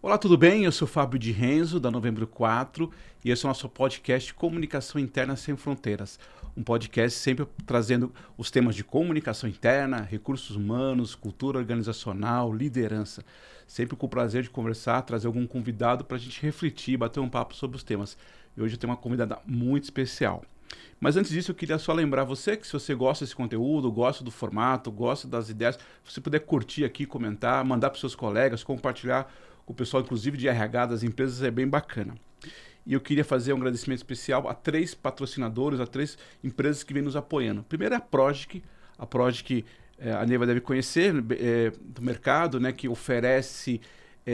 Olá, tudo bem? Eu sou Fábio de Renzo, da Novembro 4, e esse é o nosso podcast Comunicação Interna Sem Fronteiras. Um podcast sempre trazendo os temas de comunicação interna, recursos humanos, cultura organizacional, liderança. Sempre com o prazer de conversar, trazer algum convidado para a gente refletir, bater um papo sobre os temas. E hoje eu tenho uma convidada muito especial. Mas antes disso, eu queria só lembrar você que se você gosta desse conteúdo, gosta do formato, gosta das ideias, se você puder curtir aqui, comentar, mandar para os seus colegas, compartilhar com o pessoal, inclusive de RH das empresas, é bem bacana. E eu queria fazer um agradecimento especial a 3 patrocinadores, a 3 empresas que vêm nos apoiando. Primeiro é a Progic. A Progic, a Neiva deve conhecer, do mercado, né, que oferece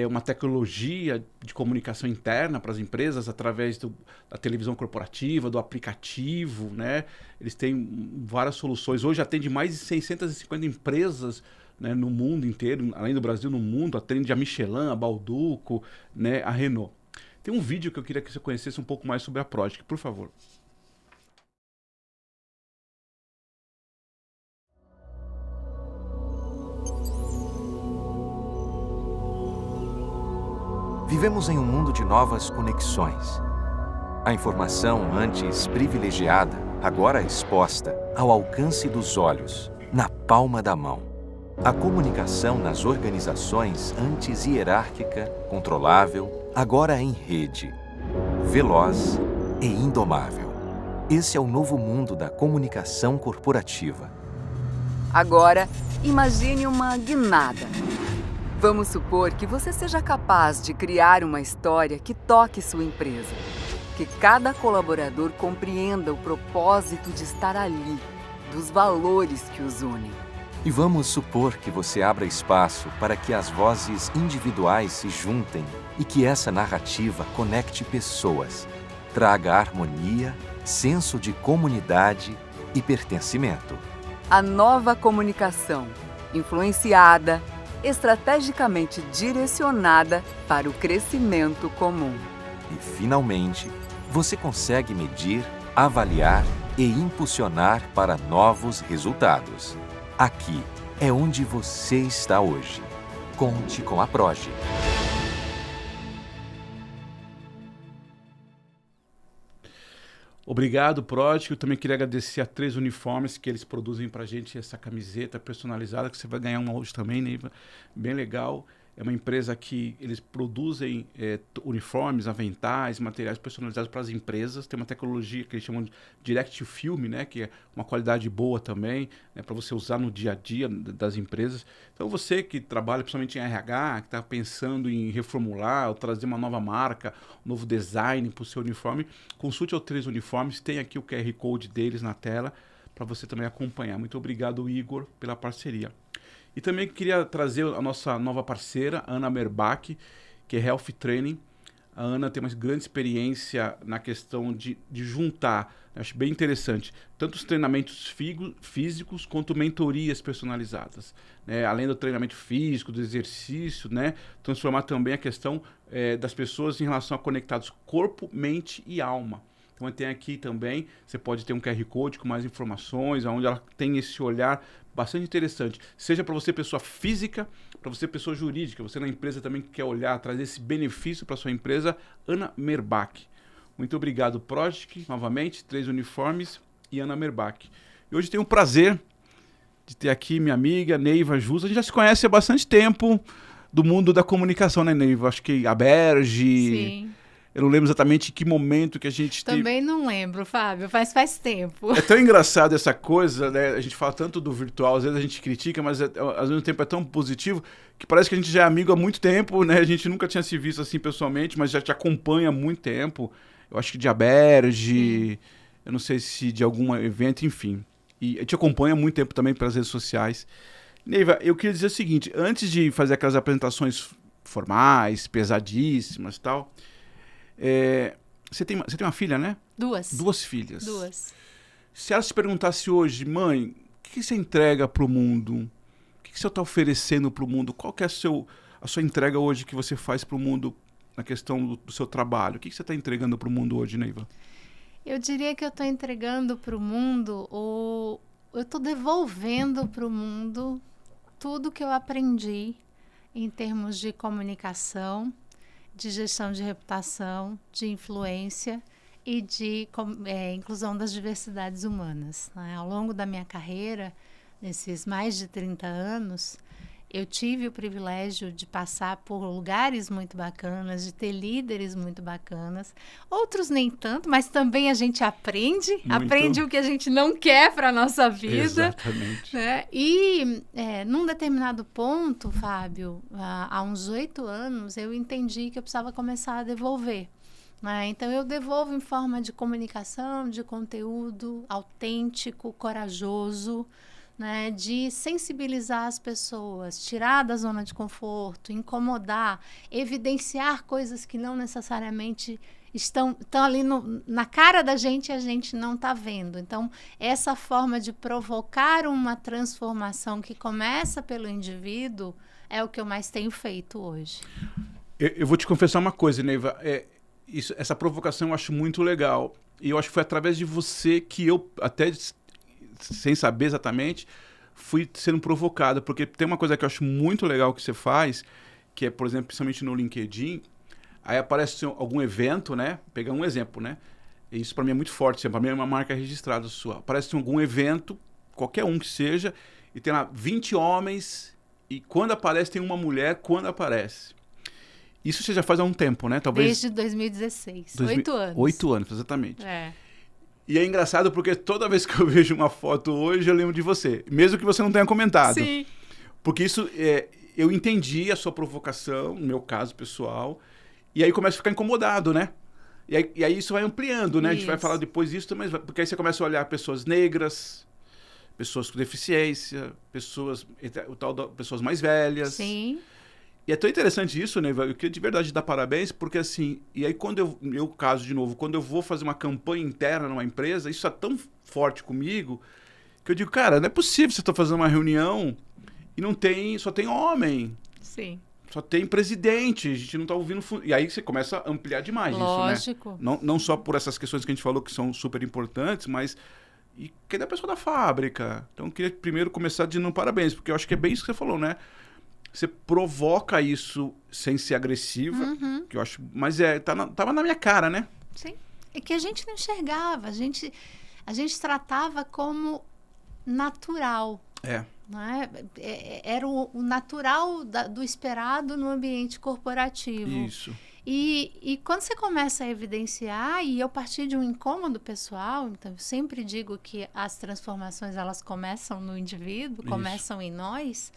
uma tecnologia de comunicação interna para as empresas através da televisão corporativa, do aplicativo, né? Eles têm várias soluções. Hoje atende mais de 650 empresas, né, no mundo inteiro, além do Brasil, no mundo. Atende a Michelin, a Balduco, né, a Renault. Tem um vídeo que eu queria que você conhecesse um pouco mais sobre a Progic, por favor. Vivemos em um mundo de novas conexões. A informação antes privilegiada, agora exposta, ao alcance dos olhos, na palma da mão. A comunicação nas organizações antes hierárquica, controlável, agora em rede, veloz e indomável. Esse é o novo mundo da comunicação corporativa. Agora, imagine uma guinada. Vamos supor que você seja capaz de criar uma história que toque sua empresa. Que cada colaborador compreenda o propósito de estar ali, dos valores que os unem. E vamos supor que você abra espaço para que as vozes individuais se juntem e que essa narrativa conecte pessoas, traga harmonia, senso de comunidade e pertencimento. A nova comunicação, influenciada, estrategicamente direcionada para o crescimento comum. E, finalmente, você consegue medir, avaliar e impulsionar para novos resultados. Aqui é onde você está hoje. Conte com a Progic. Obrigado, Progic. Eu também queria agradecer a 3 uniformes que eles produzem pra gente, essa camiseta personalizada, que você vai ganhar uma hoje também, Neiva. Bem legal. É uma empresa que eles produzem uniformes, aventais, materiais personalizados para as empresas. Tem uma tecnologia que eles chamam de Direct to Film, né, que é uma qualidade boa também, né, para você usar no dia a dia das empresas. Então você que trabalha principalmente em RH, que está pensando em reformular ou trazer uma nova marca, um novo design para o seu uniforme, consulte os 3 uniformes. Tem aqui o QR Code deles na tela para você também acompanhar. Muito obrigado, Igor, pela parceria. E também queria trazer a nossa nova parceira, Ana Merbach, que é Health Training. A Ana tem uma grande experiência na questão de juntar, acho bem interessante, tanto os treinamentos físicos quanto mentorias personalizadas, né? Além do treinamento físico, do exercício, né? Transformar também a questão das pessoas em relação a conectados corpo, mente e alma. Então tem aqui também, você pode ter um QR Code com mais informações, onde ela tem esse olhar bastante interessante. Seja para você pessoa física, para você pessoa jurídica, você na empresa também que quer olhar, trazer esse benefício para sua empresa, Ana Merbach. Muito obrigado, Progic, novamente, 3 uniformes e Ana Merbach. E hoje tenho o prazer de ter aqui minha amiga Neiva Justa. A gente já se conhece há bastante tempo do mundo da comunicação, né, Neiva? Acho que a Berge... Sim. Eu não lembro exatamente em que momento que a gente Também não lembro, Fábio, faz tempo. É tão engraçado essa coisa, né? A gente fala tanto do virtual, às vezes a gente critica, mas ao mesmo tempo é tão positivo que parece que a gente já é amigo há muito tempo, né? A gente nunca tinha se visto assim pessoalmente, mas já te acompanha há muito tempo. Eu acho que de Aberge, eu não sei se de algum evento, enfim. E eu te acompanho há muito tempo também pelas redes sociais. Neiva, eu queria dizer o seguinte, antes de fazer aquelas apresentações formais, pesadíssimas e tal... Você tem uma filha, né? 2. 2 filhas. 2. Se ela se perguntasse hoje, mãe, o que você entrega para o mundo? O que você está oferecendo para o mundo? Qual que é a sua entrega hoje que você faz para o mundo na questão do seu trabalho? O que você está entregando para o mundo hoje, Neiva? Eu diria que eu estou entregando para o mundo, eu estou devolvendo para o mundo tudo que eu aprendi em termos de comunicação, de gestão de reputação, de influência e de inclusão das diversidades humanas, né? Ao longo da minha carreira, nesses mais de 30 anos, eu tive o privilégio de passar por lugares muito bacanas, de ter líderes muito bacanas, outros nem tanto, mas também a gente aprende o que a gente não quer para a nossa vida. Exatamente. Né? E num determinado ponto, Fábio, há uns 8 anos, eu entendi que eu precisava começar a devolver. Né? Então, eu devolvo em forma de comunicação, de conteúdo autêntico, corajoso, né, de sensibilizar as pessoas, tirar da zona de conforto, incomodar, evidenciar coisas que não necessariamente estão ali na cara da gente e a gente não está vendo. Então, essa forma de provocar uma transformação que começa pelo indivíduo é o que eu mais tenho feito hoje. Eu vou te confessar uma coisa, Neiva. Essa provocação eu acho muito legal. E eu acho que foi através de você que eu, até sem saber exatamente, fui sendo provocado. Porque tem uma coisa que eu acho muito legal que você faz, que é, por exemplo, principalmente no LinkedIn, aí aparece algum evento, né? Pegar um exemplo, né? E isso para mim é muito forte, para mim é uma marca registrada sua. Aparece algum evento, qualquer um que seja, e tem lá 20 homens, e quando aparece tem uma mulher, quando aparece. Isso você já faz há um tempo, né? Talvez... Desde 2016, 8 anos. 8 anos, exatamente. E é engraçado porque toda vez que eu vejo uma foto hoje, eu lembro de você. Mesmo que você não tenha comentado. Sim. Porque isso, eu entendi a sua provocação, no meu caso pessoal, e aí começa a ficar incomodado, né? E aí isso vai ampliando, né? Isso. A gente vai falar depois disso, mas porque aí você começa a olhar pessoas negras, pessoas com deficiência, pessoas mais velhas. Sim. E é tão interessante isso, né? Eu queria de verdade dar parabéns, porque assim, e aí quando eu caso de novo, quando eu vou fazer uma campanha interna numa empresa, isso é tão forte comigo, que eu digo, cara, não é possível você estar fazendo uma reunião e só tem homem. Sim. Só tem presidente, a gente não está ouvindo... E aí você começa a ampliar demais. Lógico. Isso, né? Não só por essas questões que a gente falou que são super importantes, mas... E cadê a pessoa da fábrica? Então eu queria primeiro começar dizendo parabéns, porque eu acho que é bem isso que você falou, né? Você provoca isso sem ser agressiva, que eu acho... Mas tava na minha cara, né? Sim. É que a gente não enxergava, a gente tratava como natural. Né? Era o natural do esperado no ambiente corporativo. Isso. E quando você começa a evidenciar, e eu parti de um incômodo pessoal, então eu sempre digo que as transformações elas começam no indivíduo, começam em nós,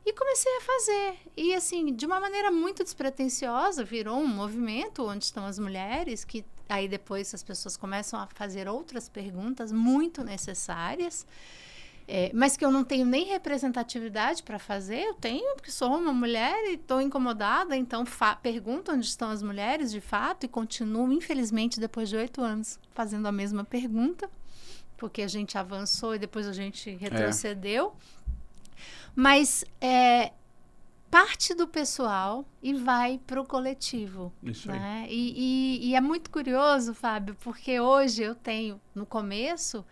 e comecei a fazer. E assim, de uma maneira muito despretensiosa, virou um movimento onde estão as mulheres, que aí depois as pessoas começam a fazer outras perguntas muito necessárias, mas que eu não tenho nem representatividade para fazer. Eu tenho, porque sou uma mulher e estou incomodada, então pergunto onde estão as mulheres de fato e continuo, infelizmente, depois de 8 anos, fazendo a mesma pergunta, porque a gente avançou e depois a gente retrocedeu. Mas parte do pessoal e vai para o coletivo. Isso né? aí. E é muito curioso, Fábio, porque hoje eu tenho, no começo...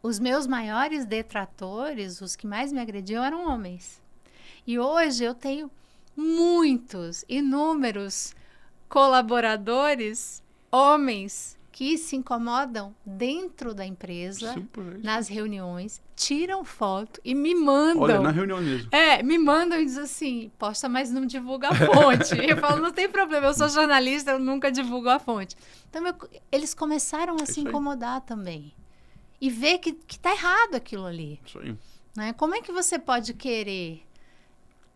Os meus maiores detratores, os que mais me agrediam, eram homens. E hoje eu tenho inúmeros colaboradores, homens, que se incomodam dentro da empresa, nas reuniões, tiram foto e me mandam. Olha, na reunião mesmo. Me mandam e dizem assim, posta, mas não divulga a fonte. Eu falo, não tem problema, eu sou jornalista, eu nunca divulgo a fonte. Então, eles começaram a se incomodar também. E ver que está errado aquilo ali. Isso aí. Né? Como é que você pode querer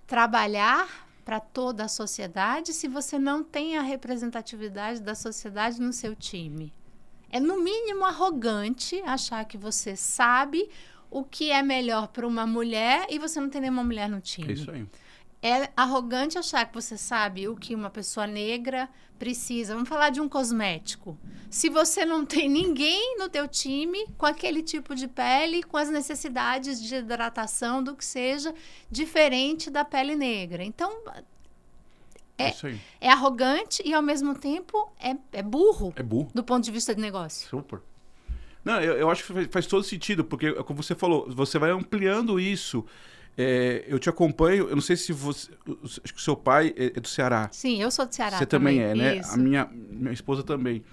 trabalhar para toda a sociedade se você não tem a representatividade da sociedade no seu time? É, no mínimo, arrogante achar que você sabe o que é melhor para uma mulher e você não tem nenhuma mulher no time. É isso aí. É arrogante achar que você sabe o que uma pessoa negra precisa. Vamos falar de um cosmético. Se você não tem ninguém no teu time com aquele tipo de pele, com as necessidades de hidratação, do que seja, diferente da pele negra. Então, é arrogante e, ao mesmo tempo, é burro. É burro. Do ponto de vista de negócio. Super. Não, eu acho que faz todo sentido, porque, como você falou, você vai ampliando isso. Eu te acompanho, eu não sei se você... Acho que o seu pai é do Ceará. Sim, eu sou do Ceará Você também também. né? Isso. A minha esposa também.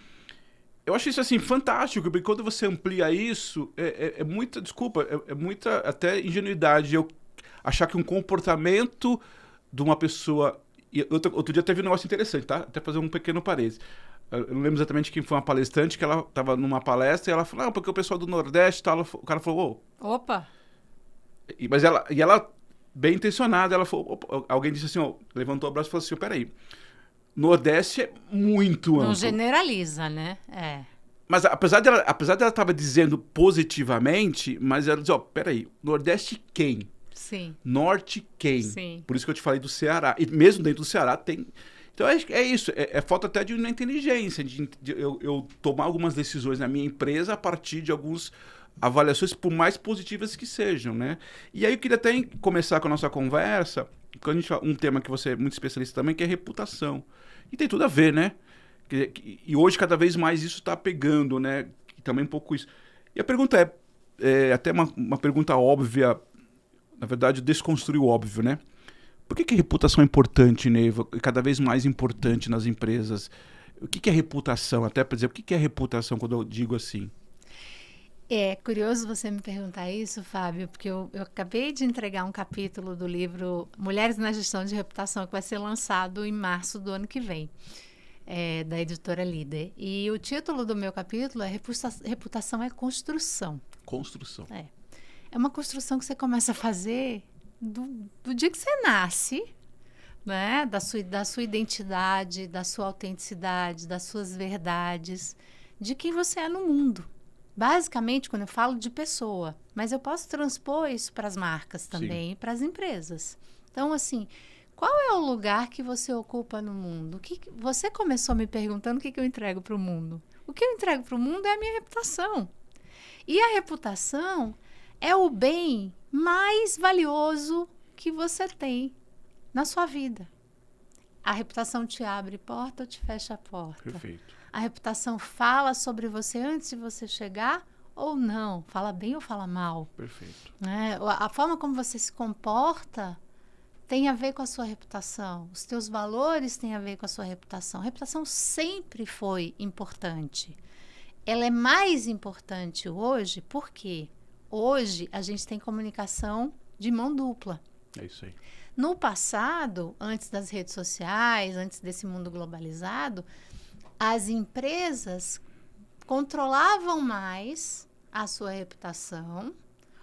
Eu acho isso, assim, fantástico, porque quando você amplia isso, é muita, desculpa, é muita até ingenuidade eu achar que um comportamento de uma pessoa... Outro dia teve um negócio interessante, tá? Até fazer um pequeno parênteses. Eu não lembro exatamente quem foi uma palestrante, que ela estava numa palestra e ela falou, porque o pessoal do Nordeste, tal, o cara falou, Opa! Mas ela, bem intencionada, ela falou, alguém disse assim, levantou o braço e falou assim, peraí, Nordeste é muito amplo. Não generaliza, né? Mas apesar dela estava dizendo positivamente, mas ela dizia, peraí, Nordeste quem? Sim. Norte quem? Sim. Por isso que eu te falei do Ceará. E mesmo dentro do Ceará tem... Então é isso, é falta até de uma inteligência, de eu tomar algumas decisões na minha empresa a partir de algumas avaliações, por mais positivas que sejam, né? E aí eu queria até começar com a nossa conversa, quando a gente fala, um tema que você é muito especialista também, que é reputação. E tem tudo a ver, né? E hoje cada vez mais isso está pegando, né? E também um pouco isso. E a pergunta até uma pergunta óbvia, na verdade, desconstruir o óbvio, né? Por que a reputação é importante, Neiva? E cada vez mais importante nas empresas? O que é reputação? Até para dizer, o que é reputação quando eu digo assim? É curioso você me perguntar isso, Fábio, porque eu acabei de entregar um capítulo do livro Mulheres na Gestão de Reputação, que vai ser lançado em março do ano que vem, da editora Líder. E o título do meu capítulo é Reputação é Construção. Construção. É uma construção que você começa a fazer do dia que você nasce, né? Da sua identidade, da sua autenticidade, das suas verdades, de quem você é no mundo. Basicamente, quando eu falo de pessoa, mas eu posso transpor isso para as marcas também, para as empresas. Então, assim, qual é o lugar que você ocupa no mundo? Você começou me perguntando o que eu entrego para o mundo. O que eu entrego para o mundo é a minha reputação. E a reputação é o bem mais valioso que você tem na sua vida. A reputação te abre porta ou te fecha a porta? Perfeito. A reputação fala sobre você antes de você chegar ou não? Fala bem ou fala mal? Perfeito. A forma como você se comporta tem a ver com a sua reputação. Os teus valores têm a ver com a sua reputação. A reputação sempre foi importante. Ela é mais importante hoje porque hoje a gente tem comunicação de mão dupla. É isso aí. No passado, antes das redes sociais, antes desse mundo globalizado, as empresas controlavam mais a sua reputação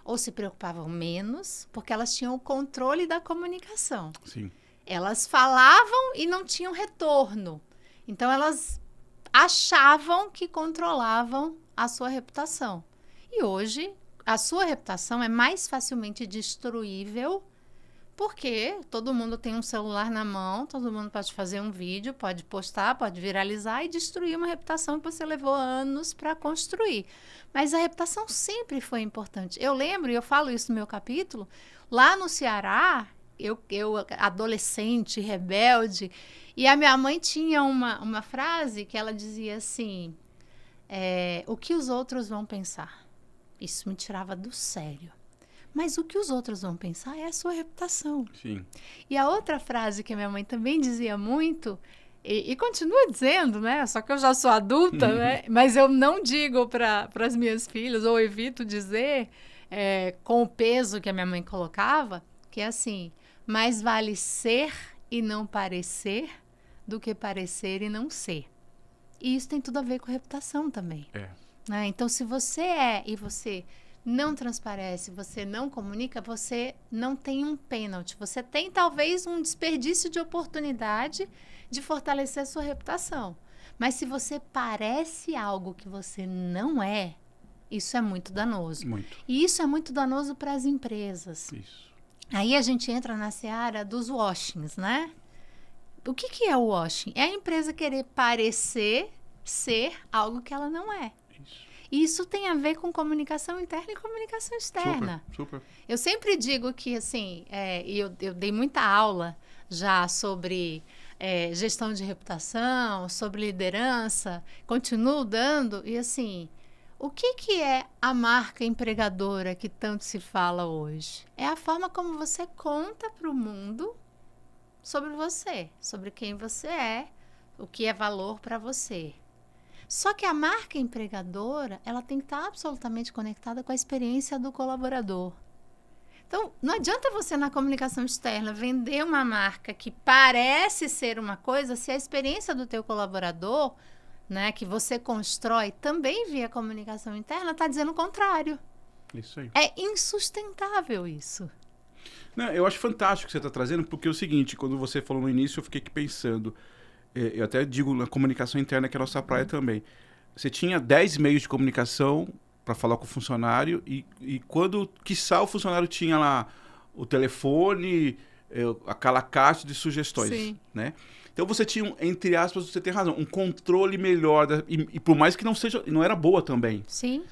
ou se preocupavam menos porque elas tinham o controle da comunicação. Sim. Elas falavam e não tinham retorno. Então, elas achavam que controlavam a sua reputação. E hoje, a sua reputação é mais facilmente destruível porque todo mundo tem um celular na mão, todo mundo pode fazer um vídeo, pode postar, pode viralizar e destruir uma reputação que você levou anos para construir. Mas a reputação sempre foi importante. Eu lembro, e eu falo isso no meu capítulo, lá no Ceará, eu adolescente, rebelde, e a minha mãe tinha uma frase que ela dizia assim, o que os outros vão pensar? Isso me tirava do sério. Mas o que os outros vão pensar é a sua reputação. Sim. E a outra frase que a minha mãe também dizia muito, e continua dizendo, né? Só que eu já sou adulta, né? Mas eu não digo para as minhas filhas, ou evito dizer, com o peso que a minha mãe colocava, que é assim, mais vale ser e não parecer do que parecer e não ser. E isso tem tudo a ver com reputação também. Né? Então, se você e você não transparece, você não comunica, você não tem um pênalti. Você tem, talvez, um desperdício de oportunidade de fortalecer a sua reputação. Mas se você parece algo que você não é, isso é muito danoso. Muito. E isso é muito danoso para as empresas. Isso. Aí a gente entra na seara dos washings, né? O que é o washing? É a empresa querer parecer ser algo que ela não é. E isso tem a ver com comunicação interna e comunicação externa. Super. Eu sempre digo que, assim, eu dei muita aula já sobre gestão de reputação, sobre liderança, continuo dando, e assim, O que é a marca empregadora que tanto se fala hoje? É a forma como você conta para o mundo sobre você, sobre quem você é, o que é valor para você. Só que a marca empregadora, ela tem que estar absolutamente conectada com a experiência do colaborador. Então, não adianta você, na comunicação externa, vender uma marca que parece ser uma coisa, se a experiência do teu colaborador, né, que você constrói também via comunicação interna, está dizendo o contrário. Isso aí. É insustentável isso. Não, eu acho fantástico o que você está trazendo, porque é o seguinte, quando você falou no início, eu fiquei aqui pensando, eu até digo na comunicação interna, que é a nossa praia também. Você tinha 10 meios de comunicação para falar com o funcionário e quando, quiçá, o funcionário tinha lá o telefone, aquela caixa de sugestões, Sim. né? Então você tinha, entre aspas, você tem razão, um controle melhor, e por mais que não era boa também. Sim.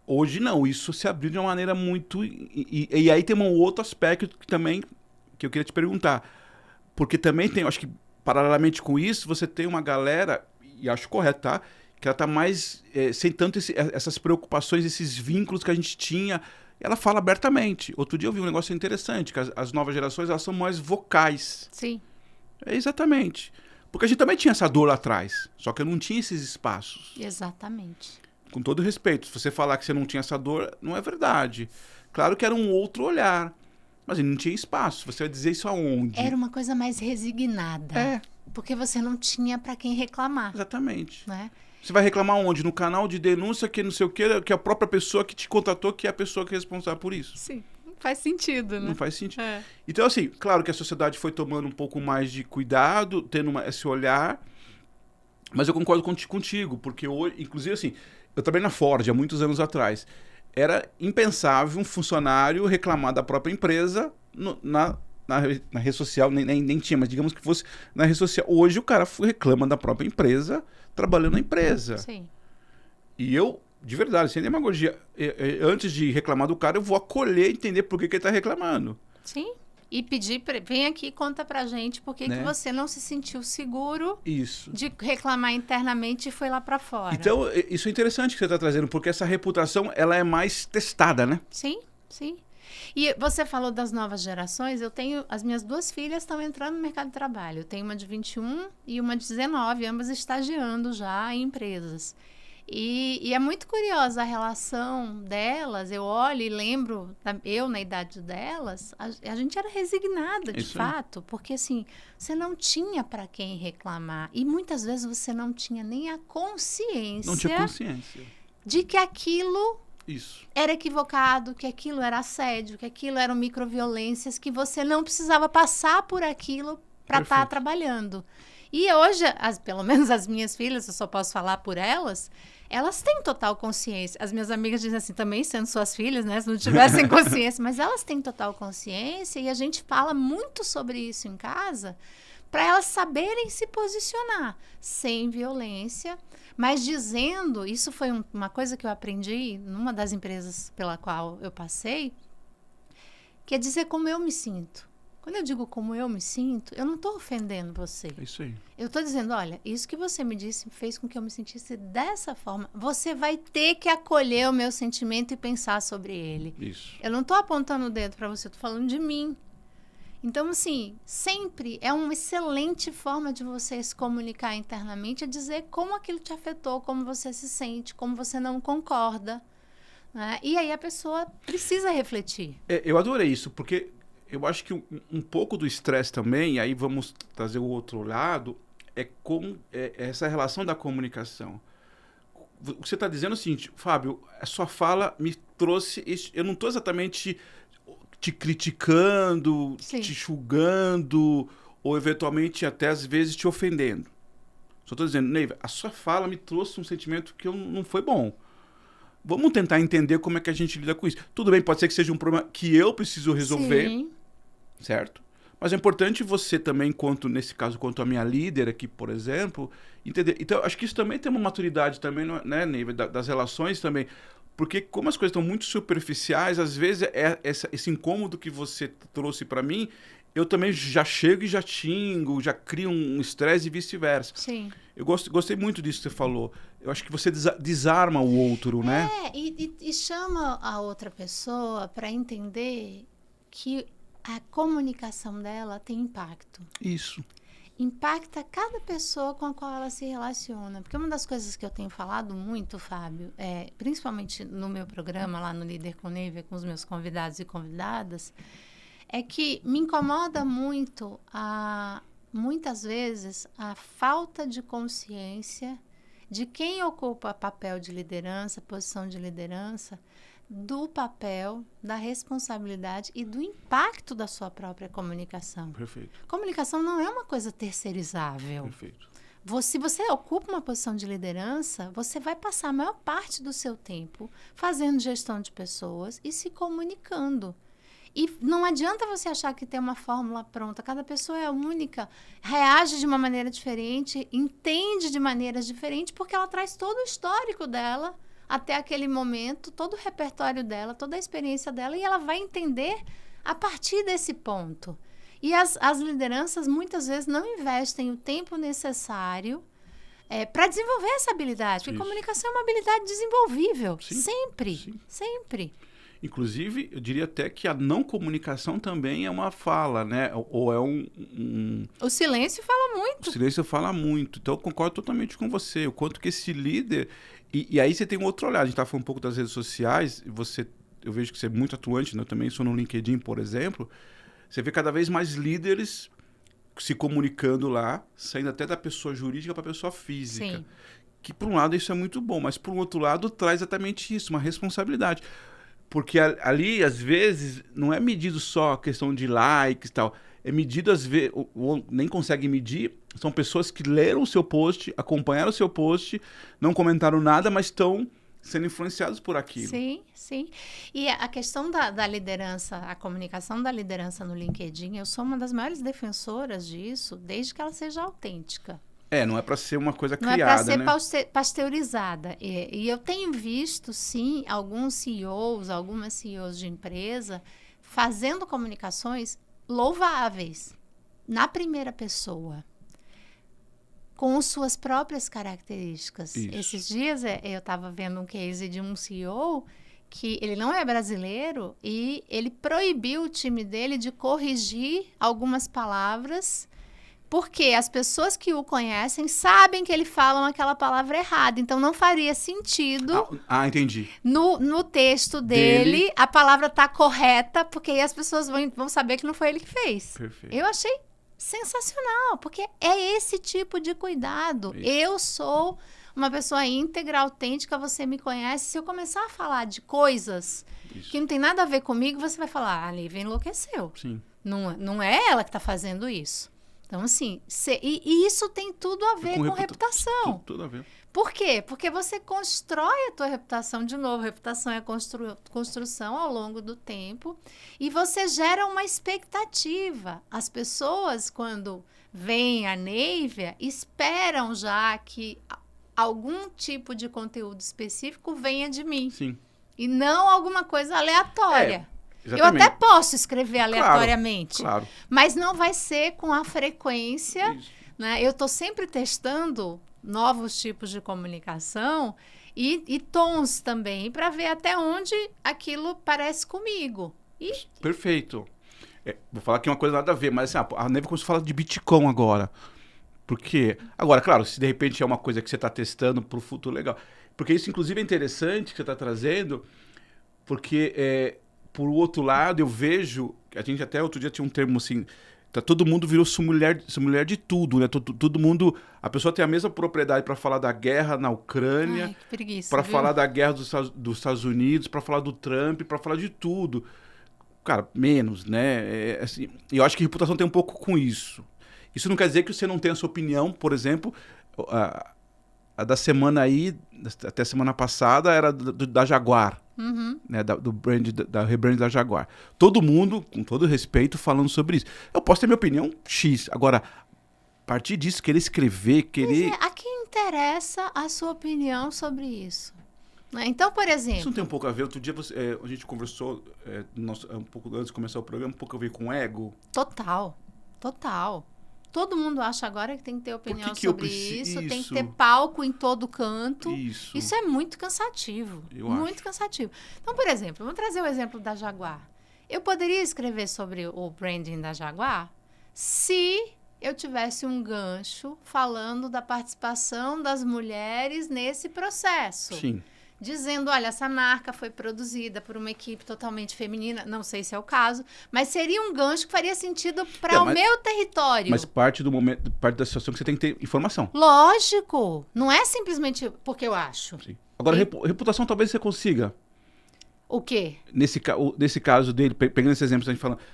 Hoje não, isso se abriu de uma maneira muito... E aí tem um outro aspecto que eu queria te perguntar. Porque também tem, acho que paralelamente com isso, você tem uma galera, e acho correto, tá? Que ela tá mais, sem tanto essas preocupações, esses vínculos que a gente tinha. Ela fala abertamente. Outro dia eu vi um negócio interessante, que as novas gerações, elas são mais vocais. Sim. Exatamente. Porque a gente também tinha essa dor lá atrás, só que eu não tinha esses espaços. Exatamente. Com todo respeito, se você falar que você não tinha essa dor, não é verdade. Claro que era um outro olhar, mas não tinha espaço. Você vai dizer isso aonde? Era uma coisa mais resignada. Porque você não tinha para quem reclamar. Exatamente. Né? Você vai reclamar onde? No canal de denúncia que não sei o que a própria pessoa que te contratou, que é a pessoa que é responsável por isso. Sim. Faz sentido, né? Não faz sentido. Então, assim, claro que a sociedade foi tomando um pouco mais de cuidado, tendo esse olhar, mas eu concordo contigo, porque hoje, inclusive assim, eu trabalhei na Ford há muitos anos atrás. Era impensável um funcionário reclamar da própria empresa na rede social, nem tinha, mas digamos que fosse na rede social. Hoje o cara reclama da própria empresa, trabalhando na empresa. Sim. E eu, de verdade, sem demagogia, antes de reclamar do cara, eu vou acolher e entender por que ele está reclamando. Sim. E pedir, vem aqui e conta pra gente por que que você não se sentiu seguro de reclamar internamente e foi lá pra fora. Então, isso é interessante que você está trazendo, porque essa reputação, ela é mais testada, né? Sim, sim. E você falou das novas gerações, as minhas 2 filhas estão entrando no mercado de trabalho. Eu tenho uma de 21 e uma de 19, ambas estagiando já em empresas. E é muito curiosa a relação delas. Eu olho e lembro, eu na idade delas, a gente era resignada, de fato, porque assim, você não tinha para quem reclamar. E muitas vezes você não tinha nem a consciência, não tinha consciência de que aquilo era equivocado, que aquilo era assédio, que aquilo eram microviolências, que você não precisava passar por aquilo para estar trabalhando. E hoje, pelo menos as minhas filhas, eu só posso falar por elas têm total consciência. As minhas amigas dizem assim, também sendo suas filhas, né? Se não tivessem consciência, mas elas têm total consciência e a gente fala muito sobre isso em casa para elas saberem se posicionar sem violência, mas dizendo, isso foi uma coisa que eu aprendi numa das empresas pela qual eu passei, que é dizer como eu me sinto. Quando eu digo como eu me sinto, eu não estou ofendendo você. É isso aí. Eu estou dizendo, olha, isso que você me disse fez com que eu me sentisse dessa forma. Você vai ter que acolher o meu sentimento e pensar sobre ele. Isso. Eu não estou apontando o dedo para você, eu estou falando de mim. Então, assim, sempre é uma excelente forma de você se comunicar internamente, é dizer como aquilo te afetou, como você se sente, como você não concorda. Né? E aí a pessoa precisa refletir. Eu adorei isso, porque eu acho que um pouco do estresse também, e aí vamos trazer o outro lado, é essa relação da comunicação. O que você está dizendo é o seguinte, Fábio, a sua fala me trouxe... Eu não estou exatamente te criticando, te julgando, ou eventualmente até às vezes te ofendendo. Só estou dizendo, Neiva, a sua fala me trouxe um sentimento que não foi bom. Vamos tentar entender como é que a gente lida com isso. Tudo bem, pode ser que seja um problema que eu preciso resolver. Sim. Certo? Mas é importante você também, nesse caso, quanto a minha líder aqui, por exemplo, entender. Então, acho que isso também tem uma maturidade também, né, Neiva, das relações também. Porque como as coisas estão muito superficiais, às vezes esse incômodo que você trouxe para mim, eu também já chego e já xingo, já crio um estresse e vice-versa. Sim. Eu gostei muito disso que você falou. Eu acho que você desarma o outro, né? E chama a outra pessoa para entender que a comunicação dela tem impacto. Isso. Impacta cada pessoa com a qual ela se relaciona. Porque uma das coisas que eu tenho falado muito, Fábio, principalmente no meu programa, lá no Líder com Nívia, com os meus convidados e convidadas, é que me incomoda muito, muitas vezes, a falta de consciência de quem ocupa papel de liderança, posição de liderança, do papel, da responsabilidade e do impacto da sua própria comunicação. Perfeito. Comunicação não é uma coisa terceirizável. Perfeito. Se você ocupa uma posição de liderança, você vai passar a maior parte do seu tempo fazendo gestão de pessoas e se comunicando. E não adianta você achar que tem uma fórmula pronta. Cada pessoa é única, reage de uma maneira diferente, entende de maneiras diferentes, porque ela traz todo o histórico dela até aquele momento, todo o repertório dela, toda a experiência dela, e ela vai entender a partir desse ponto. E as lideranças, muitas vezes, não investem o tempo necessário para desenvolver essa habilidade. Porque comunicação é uma habilidade desenvolvível. Sim, sempre, sim. Sempre. Inclusive, eu diria até que a não comunicação também é uma fala, né? Ou é O silêncio fala muito. O silêncio fala muito. Então, eu concordo totalmente com você. O quanto que esse líder... E aí você tem um outro olhar. A gente está falando um pouco das redes sociais. Eu vejo que você é muito atuante, né? Eu também sou no LinkedIn, por exemplo. Você vê cada vez mais líderes se comunicando lá, saindo até da pessoa jurídica para a pessoa física. Sim. Que, por um lado, isso é muito bom. Mas, por um outro lado, traz exatamente isso, uma responsabilidade. Porque ali, às vezes, não é medido só a questão de likes e tal. É medido, às vezes, ou nem consegue medir. São pessoas que leram o seu post, acompanharam o seu post, não comentaram nada, mas estão sendo influenciados por aquilo. Sim, sim. E a questão da liderança, a comunicação da liderança no LinkedIn, eu sou uma das maiores defensoras disso, desde que ela seja autêntica. Não é para ser uma coisa criada, né? Não é para ser pasteurizada. E eu tenho visto, sim, alguns CEOs, algumas CEOs de empresa fazendo comunicações louváveis, na primeira pessoa, com suas próprias características. Isso. Esses dias eu estava vendo um case de um CEO que ele não é brasileiro e ele proibiu o time dele de corrigir algumas palavras porque as pessoas que o conhecem sabem que ele fala aquela palavra errada. Então, não faria sentido... entendi. No texto dele, a palavra está correta, porque aí as pessoas vão saber que não foi ele que fez. Perfeito. Eu achei sensacional, porque é esse tipo de cuidado. Isso. Eu sou uma pessoa íntegra, autêntica, você me conhece. Se eu começar a falar de coisas que não tem nada a ver comigo, você vai falar, a Lívia enlouqueceu. Sim. Não é ela que está fazendo isso. Então, assim, e isso tem tudo a ver com reputação. Tudo a ver. Por quê? Porque você constrói a tua reputação, de novo, reputação é construção ao longo do tempo, e você gera uma expectativa. As pessoas, quando veem a Nívia, esperam já que algum tipo de conteúdo específico venha de mim. Sim. E não alguma coisa aleatória. Exatamente. Eu até posso escrever aleatoriamente, claro. Mas não vai ser com a frequência, né? Eu estou sempre testando novos tipos de comunicação e tons também, para ver até onde aquilo parece comigo. Perfeito. Vou falar aqui uma coisa nada a ver, mas assim, a Nívia começou a falar de Bitcoin agora. Porque, agora, claro, se de repente é uma coisa que você está testando para o futuro, legal. Porque isso, inclusive, é interessante que você está trazendo, porque... Por outro lado, eu vejo... A gente até outro dia tinha um termo assim... todo mundo virou mulher de tudo, né? Todo mundo... A pessoa tem a mesma propriedade para falar da guerra na Ucrânia, para falar da guerra dos Estados Unidos, para falar do Trump, para falar de tudo. Cara, menos, né? Assim, eu acho que reputação tem um pouco com isso. Isso não quer dizer que você não tenha a sua opinião. Por exemplo, a da semana aí, até semana passada, era da Jaguar. Uhum. Né, do brand, da rebrand da Jaguar. Todo mundo, com todo respeito, falando sobre isso. Eu posso ter minha opinião X. Agora, a partir disso, querer escrever, querer... Mas a quem interessa a sua opinião sobre isso? Né? Então, por Isso exemplo... não tem um pouco a ver? Outro dia a gente conversou, um pouco antes de começar o programa, um pouco a ver com ego? Total. Todo mundo acha agora que tem que ter opinião sobre isso, tem que ter Isso. palco em todo canto. Isso. Isso é muito cansativo. Muito cansativo. Então, por exemplo, vamos trazer o exemplo da Jaguar. Eu poderia escrever sobre o branding da Jaguar se eu tivesse um gancho falando da participação das mulheres nesse processo. Sim. Dizendo, olha, essa marca foi produzida por uma equipe totalmente feminina, não sei se é o caso, mas seria um gancho que faria sentido para o meu território. Mas parte da situação que você tem que ter informação. Lógico, não é simplesmente porque eu acho. Sim. Agora, reputação talvez você consiga. O quê? Nesse caso dele, pegando esse exemplo,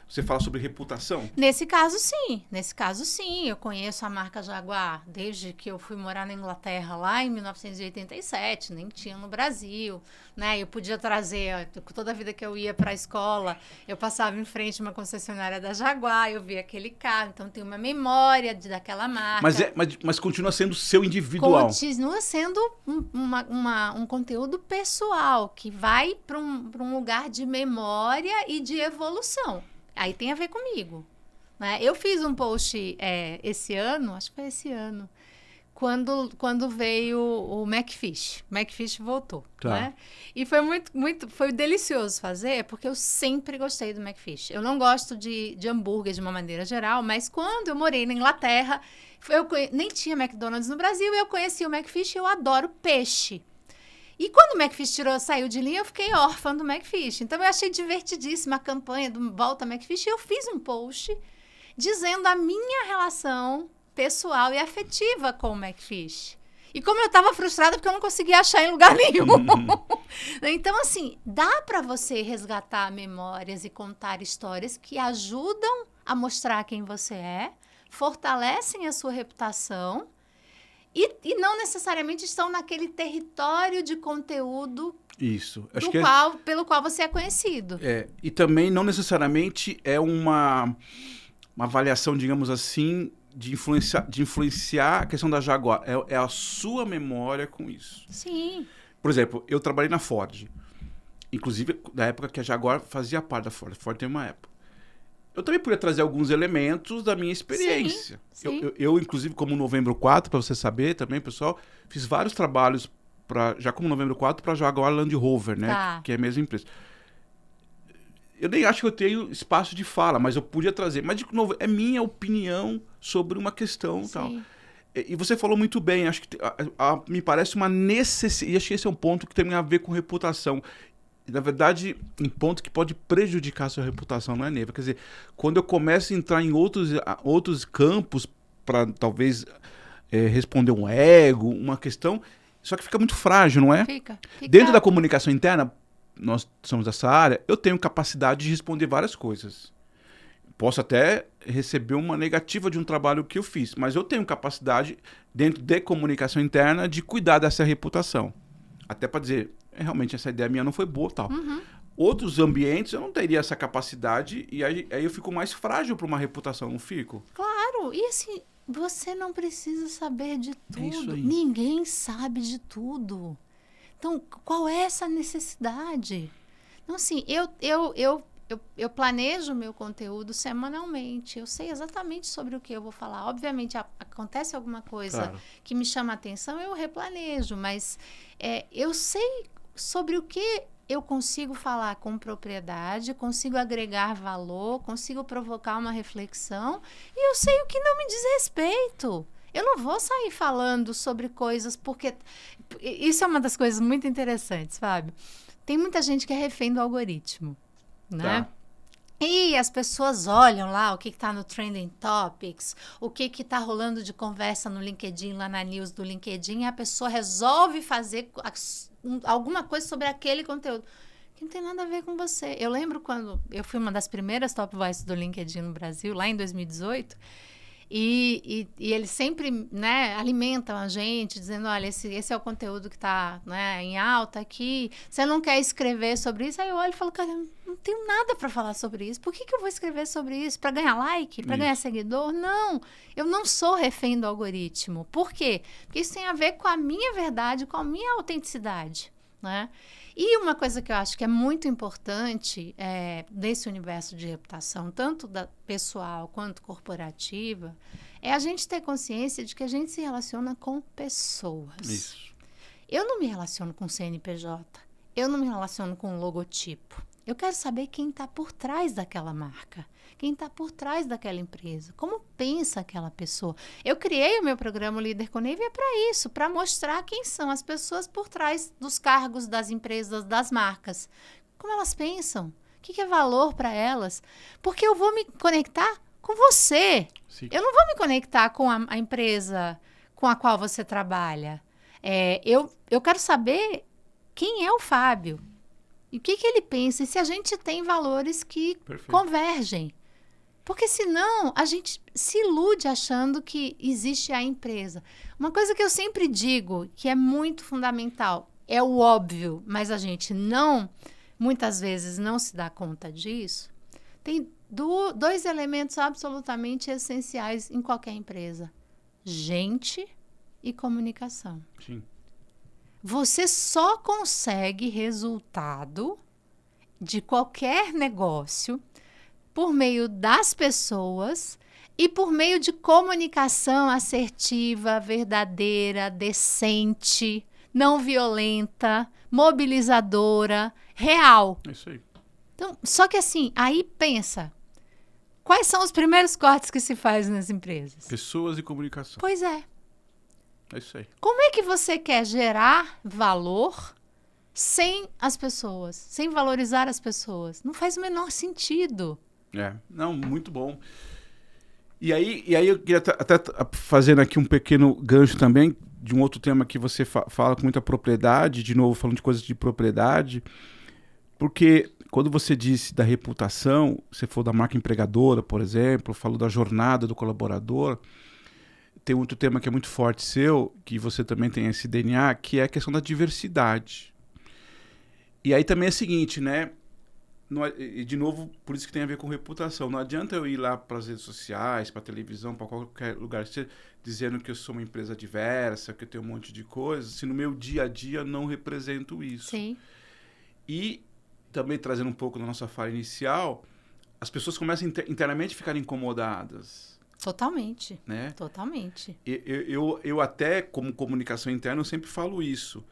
você fala sobre reputação? Nesse caso, sim. Eu conheço a marca Jaguar desde que eu fui morar na Inglaterra, lá em 1987. Nem tinha no Brasil, né? Eu podia trazer, toda a vida que eu ia para a escola, eu passava em frente a uma concessionária da Jaguar, eu via aquele carro. Então, tem uma memória daquela marca. Mas continua sendo seu individual. Continua sendo um conteúdo pessoal, que vai para um lugar de memória e de evolução. Aí tem a ver comigo. Né? Eu fiz um post esse ano, acho que foi esse ano, quando veio o McFish. O McFish voltou. Tá. Né? E foi foi delicioso fazer, porque eu sempre gostei do McFish. Eu não gosto de hambúrguer de uma maneira geral, mas quando eu morei na Inglaterra, nem tinha McDonald's no Brasil, eu conheci o McFish e eu adoro peixe. E quando o McFish saiu de linha, eu fiquei órfã do McFish. Então, eu achei divertidíssima a campanha do Volta McFish. E eu fiz um post dizendo a minha relação pessoal e afetiva com o McFish. E como eu estava frustrada porque eu não conseguia achar em lugar nenhum. Então, assim, dá para você resgatar memórias e contar histórias que ajudam a mostrar quem você é, fortalecem a sua reputação, e não necessariamente estão naquele território de conteúdo Isso. pelo qual você é conhecido. E também não necessariamente é uma avaliação, digamos assim, de influenciar a questão da Jaguar. É a sua memória com isso. Sim. Por exemplo, eu trabalhei na Ford. Inclusive, na época que a Jaguar fazia parte da Ford. A Ford tem uma época. Eu também podia trazer alguns elementos da minha experiência. Sim. Eu, inclusive, como Novembro 4, para você saber também, pessoal, fiz vários trabalhos, já como Novembro 4, para Jaguar Land Rover, né? Tá. Que é a mesma empresa. Eu nem acho que eu tenho espaço de fala, mas eu podia trazer. Mas, de novo, é minha opinião sobre uma questão e tal. E você falou muito bem, acho que me parece uma necessidade, e acho que esse é um ponto que tem a ver com reputação. Na verdade, um ponto que pode prejudicar a sua reputação, não é, Neiva? Quer dizer, quando eu começo a entrar em outros campos para talvez responder um ego, uma questão, só que fica muito frágil, não é? Fica. Dentro da comunicação interna, nós somos dessa área, eu tenho capacidade de responder várias coisas. Posso até receber uma negativa de um trabalho que eu fiz, mas eu tenho capacidade, dentro de comunicação interna, de cuidar dessa reputação. Até para dizer, realmente essa ideia minha não foi boa, tal. Uhum. Outros ambientes eu não teria essa capacidade e aí eu fico mais frágil para uma reputação, não fico? Claro, e assim, você não precisa saber de tudo. É isso aí. Ninguém sabe de tudo. Então, qual é essa necessidade? Então, assim, eu planejo o meu conteúdo semanalmente. Eu sei exatamente sobre o que eu vou falar. Obviamente, acontece alguma coisa que me chama a atenção, eu replanejo. Mas eu sei sobre o que eu consigo falar com propriedade, consigo agregar valor, consigo provocar uma reflexão. E eu sei o que não me diz respeito. Eu não vou sair falando sobre coisas porque... Isso é uma das coisas muito interessantes, Fábio. Tem muita gente que é refém do algoritmo, né? Tá. E as pessoas olham lá o que está no Trending Topics, o que está rolando de conversa no LinkedIn, lá na news do LinkedIn, e a pessoa resolve fazer alguma coisa sobre aquele conteúdo que não tem nada a ver com você. Eu lembro quando eu fui uma das primeiras top voices do LinkedIn no Brasil, lá em 2018, e eles sempre, né, alimentam a gente, dizendo, olha, esse é o conteúdo que está, né, em alta aqui, você não quer escrever sobre isso? Aí eu olho e falo, cara, eu não tenho nada para falar sobre isso. Por que eu vou escrever sobre isso? Para ganhar like? Para ganhar seguidor? Não, eu não sou refém do algoritmo. Por quê? Porque isso tem a ver com a minha verdade, com a minha autenticidade. né? E uma coisa que eu acho que é muito importante nesse universo de reputação, tanto da pessoal quanto corporativa, é a gente ter consciência de que a gente se relaciona com pessoas. Isso. Eu não me relaciono com CNPJ, eu não me relaciono com logotipo. Eu quero saber quem está por trás daquela marca, quem está por trás daquela empresa, como pensa aquela pessoa. Eu criei o meu programa Líder com Nívia para isso, para mostrar quem são as pessoas por trás dos cargos das empresas, das marcas. Como elas pensam, o que é valor para elas. Porque eu vou me conectar com você. Sim. Eu não vou me conectar com a empresa com a qual você trabalha. Eu quero saber quem é o Fábio. E o que ele pensa? E se a gente tem valores que Perfeito. convergem. Porque senão a gente se ilude achando que existe a empresa. Uma coisa que eu sempre digo, que é muito fundamental, é o óbvio, mas a gente muitas vezes não se dá conta disso. Tem dois elementos absolutamente essenciais em qualquer empresa: gente e comunicação. Sim. Você só consegue resultado de qualquer negócio por meio das pessoas e por meio de comunicação assertiva, verdadeira, decente, não violenta, mobilizadora, real. É isso aí. Então, só que assim, aí pensa, quais são os primeiros cortes que se faz nas empresas? Pessoas e comunicação. Pois é. É isso aí. Como é que você quer gerar valor sem as pessoas, sem valorizar as pessoas? Não faz o menor sentido. Não, muito bom. E aí eu queria até fazendo aqui um pequeno gancho também de um outro tema que você fala com muita propriedade, de novo falando de coisas de propriedade, porque quando você disse da reputação, você falou da marca empregadora, por exemplo, falou da jornada do colaborador, tem outro tema que é muito forte seu, que você também tem esse DNA, que é a questão da diversidade. E aí também é o seguinte, né? E de novo, por isso que tem a ver com reputação. Não adianta eu ir lá para as redes sociais, para a televisão, para qualquer lugar, dizendo que eu sou uma empresa diversa, que eu tenho um monte de coisas, se no meu dia a dia não represento isso. Sim. E também trazendo um pouco da nossa fala inicial, as pessoas começam internamente a ficar incomodadas. Totalmente. Né? Totalmente. Eu até, como comunicação interna, eu sempre falo isso.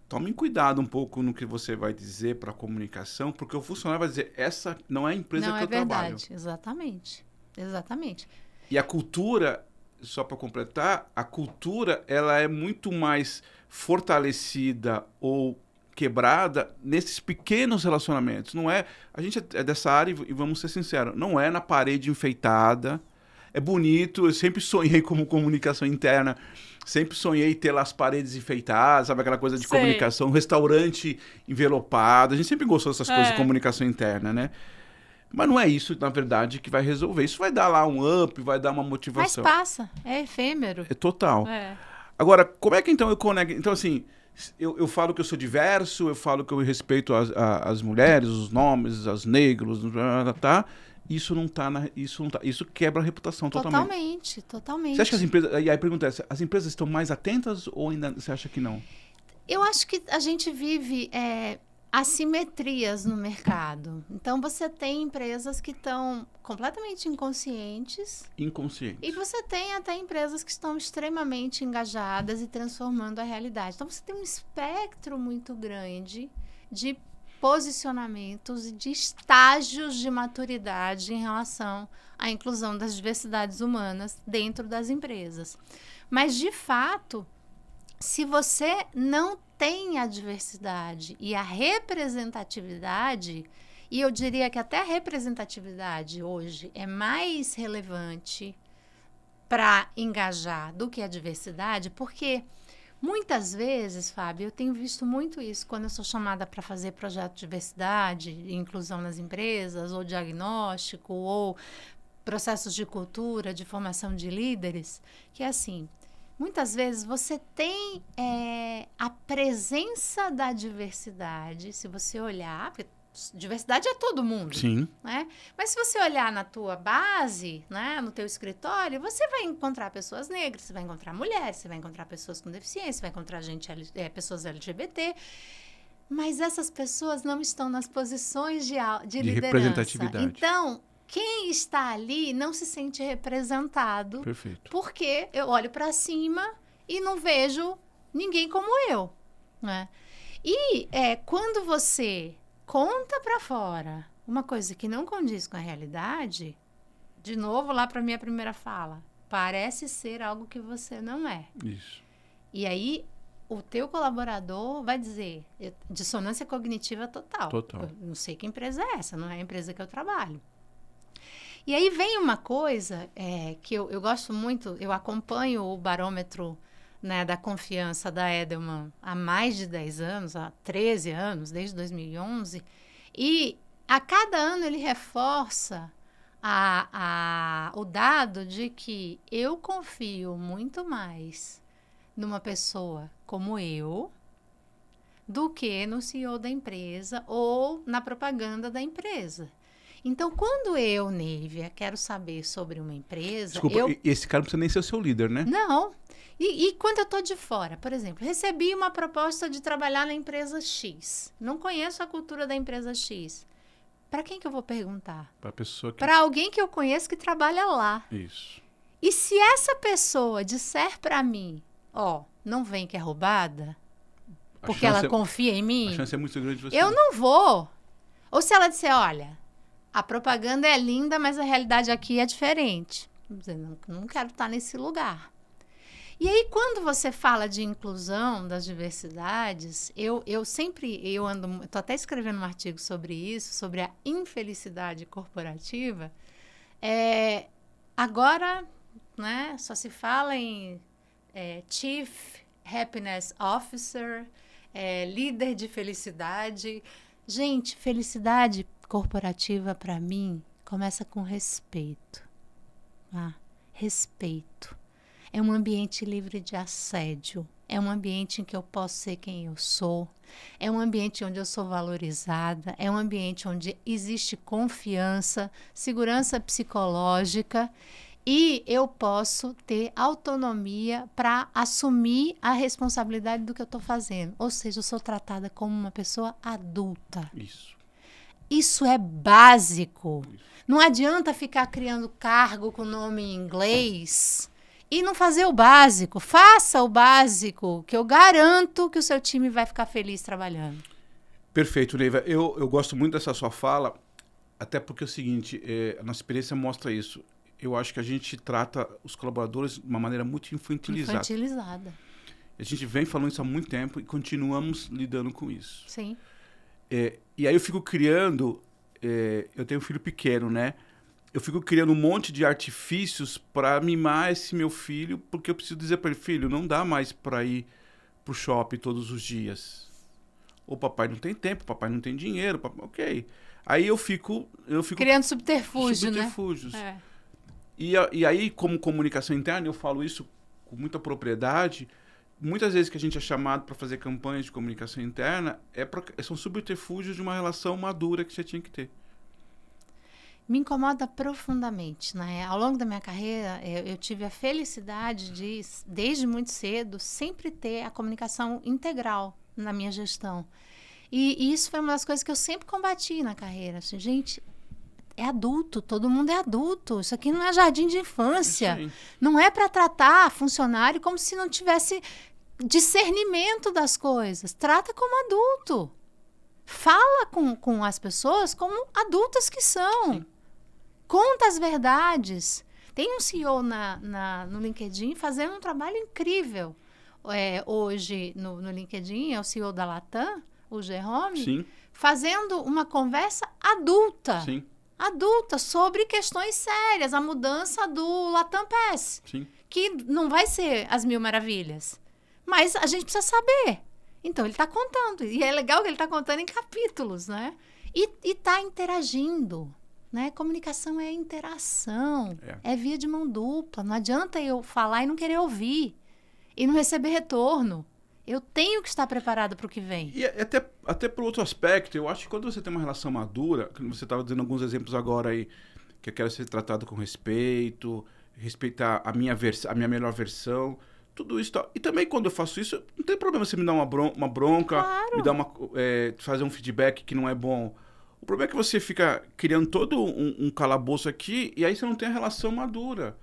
Tome cuidado um pouco no que você vai dizer para a comunicação, porque o funcionário vai dizer, essa não é a empresa que eu trabalho. Não, é verdade. Exatamente. Exatamente. E a cultura, só para completar, a cultura ela é muito mais fortalecida ou quebrada nesses pequenos relacionamentos. Não é, a gente é dessa área e vamos ser sinceros, não é na parede enfeitada. É bonito, eu sempre sonhei como comunicação interna, sempre sonhei ter lá as paredes enfeitadas, sabe aquela coisa de comunicação, um restaurante envelopado, a gente sempre gostou dessas coisas de comunicação interna, né? Mas não é isso, na verdade, que vai resolver. Isso vai dar lá um up, vai dar uma motivação. Mas passa, é efêmero. É total. É. Agora, como é que então eu conecto? Então, assim, eu falo que eu sou diverso, eu falo que eu respeito as mulheres, os nomes, os negros, tá? Isso não tá isso quebra a reputação totalmente. Totalmente. Você acha que as empresas, e aí a pergunta é, as empresas estão mais atentas ou ainda você acha que não? Eu acho que a gente vive assimetrias no mercado. Então, você tem empresas que estão completamente inconscientes. E você tem até empresas que estão extremamente engajadas e transformando a realidade. Então, você tem um espectro muito grande de posicionamentos e de estágios de maturidade em relação à inclusão das diversidades humanas dentro das empresas. Mas, de fato, se você não tem a diversidade e a representatividade, e eu diria que até a representatividade hoje é mais relevante para engajar do que a diversidade, porque muitas vezes, Fábio, eu tenho visto muito isso quando eu sou chamada para fazer projeto de diversidade e inclusão nas empresas, ou diagnóstico, ou processos de cultura, de formação de líderes, que é assim, muitas vezes você tem a presença da diversidade, se você olhar, porque diversidade é todo mundo. Sim. Né? Mas se você olhar na tua base, né, no teu escritório, você vai encontrar pessoas negras, você vai encontrar mulheres, você vai encontrar pessoas com deficiência, você vai encontrar pessoas LGBT. Mas essas pessoas não estão nas posições de De liderança. representatividade. Então, quem está ali não se sente representado. Perfeito. Porque eu olho para cima e não vejo ninguém como eu, né? E quando você conta para fora uma coisa que não condiz com a realidade, de novo lá para minha primeira fala, parece ser algo que você não é. Isso. E aí o teu colaborador vai dizer, dissonância cognitiva total. Total. Eu não sei que empresa é essa, não é a empresa que eu trabalho. E aí vem uma coisa que eu gosto muito, eu acompanho o barômetro, né, da confiança da Edelman há mais de 10 anos, há 13 anos, desde 2011, e a cada ano ele reforça o dado de que eu confio muito mais numa pessoa como eu do que no CEO da empresa ou na propaganda da empresa. Então, quando eu, Nívia, quero saber sobre uma empresa... Desculpa, esse cara não precisa nem ser o seu líder, né? Não. E quando eu estou de fora, por exemplo, recebi uma proposta de trabalhar na empresa X. Não conheço a cultura da empresa X. Para quem que eu vou perguntar? Para a pessoa que... Para alguém que eu conheço que trabalha lá. Isso. E se essa pessoa disser para mim, não vem que é roubada, porque ela confia em mim, a chance é muito grande de você... Eu não vou. Ou se ela disser, olha... A propaganda é linda, mas a realidade aqui é diferente. Não quero estar nesse lugar. E aí, quando você fala de inclusão das diversidades, eu estou até escrevendo um artigo sobre isso, sobre a infelicidade corporativa. Agora, né, só se fala em Chief Happiness Officer, líder de felicidade. Gente, felicidade corporativa, para mim, começa com respeito. Respeito. É um ambiente livre de assédio. É um ambiente em que eu posso ser quem eu sou. É um ambiente onde eu sou valorizada. É um ambiente onde existe confiança, segurança psicológica. E eu posso ter autonomia para assumir a responsabilidade do que eu estou fazendo. Ou seja, eu sou tratada como uma pessoa adulta. Isso é básico. Não adianta ficar criando cargo com nome em inglês e não fazer o básico. Faça o básico, que eu garanto que o seu time vai ficar feliz trabalhando. Perfeito, Neiva. Eu gosto muito dessa sua fala, até porque é o seguinte, a nossa experiência mostra isso. Eu acho que a gente trata os colaboradores de uma maneira muito infantilizada. A gente vem falando isso há muito tempo e continuamos lidando com isso. Sim. E aí eu fico criando, eu tenho um filho pequeno, né? Eu fico criando um monte de artifícios para mimar esse meu filho, porque eu preciso dizer para ele, filho, não dá mais para ir pro shopping todos os dias. O papai não tem tempo, o papai não tem dinheiro, ok. Aí eu fico criando subterfúgios, né? E aí, como comunicação interna, eu falo isso com muita propriedade. Muitas vezes que a gente é chamado para fazer campanhas de comunicação interna, são subterfúgios de uma relação madura que você tinha que ter. Me incomoda profundamente, né? Ao longo da minha carreira, eu tive a felicidade de, desde muito cedo, sempre ter a comunicação integral na minha gestão. E isso foi uma das coisas que eu sempre combati na carreira. Assim, gente, é adulto, todo mundo é adulto. Isso aqui não é jardim de infância. Não é para tratar funcionário como se não tivesse discernimento das coisas. Trata como adulto. Fala com as pessoas como adultas que são. Sim. Conta as verdades. Tem um CEO no LinkedIn fazendo um trabalho incrível. Hoje, no LinkedIn, é o CEO da Latam, o Jerome, Sim. fazendo uma conversa adulta. Sim. Adulta, sobre questões sérias, a mudança do Latam Pass, que não vai ser as 1000 maravilhas, mas a gente precisa saber. Então, ele está contando, e é legal que ele está contando em capítulos, né? E está interagindo, né? Comunicação é interação, é via de mão dupla, não adianta eu falar e não querer ouvir, e não receber retorno. Eu tenho que estar preparada para o que vem. E até por outro aspecto, eu acho que quando você tem uma relação madura, você estava dando alguns exemplos agora aí, que eu quero ser tratado com respeito, respeitar a minha melhor versão. tudo isso. Tal. E também quando eu faço isso, não tem problema você me dar uma bronca, Claro. me dar fazer um feedback que não é bom. O problema é que você fica criando todo um calabouço aqui e aí você não tem a relação madura.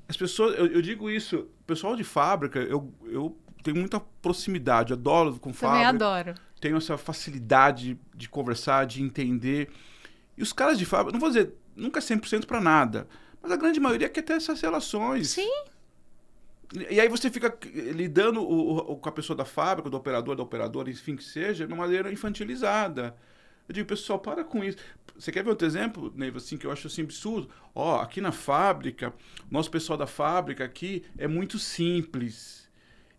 As pessoas, eu digo isso, o pessoal de fábrica, eu tenho muita proximidade, adoro com fábrica. Também adoro. Tenho essa facilidade de conversar, de entender. E os caras de fábrica, não vou dizer nunca 100% para nada, mas a grande maioria quer ter essas relações. Sim. E aí você fica lidando com a pessoa da fábrica, do operador, da operadora, enfim que seja, de uma maneira infantilizada. Eu digo, pessoal, para com isso. Você quer ver outro exemplo, Neiva, assim, que eu acho assim absurdo? Ó, aqui na fábrica, nosso pessoal da fábrica aqui é muito simples.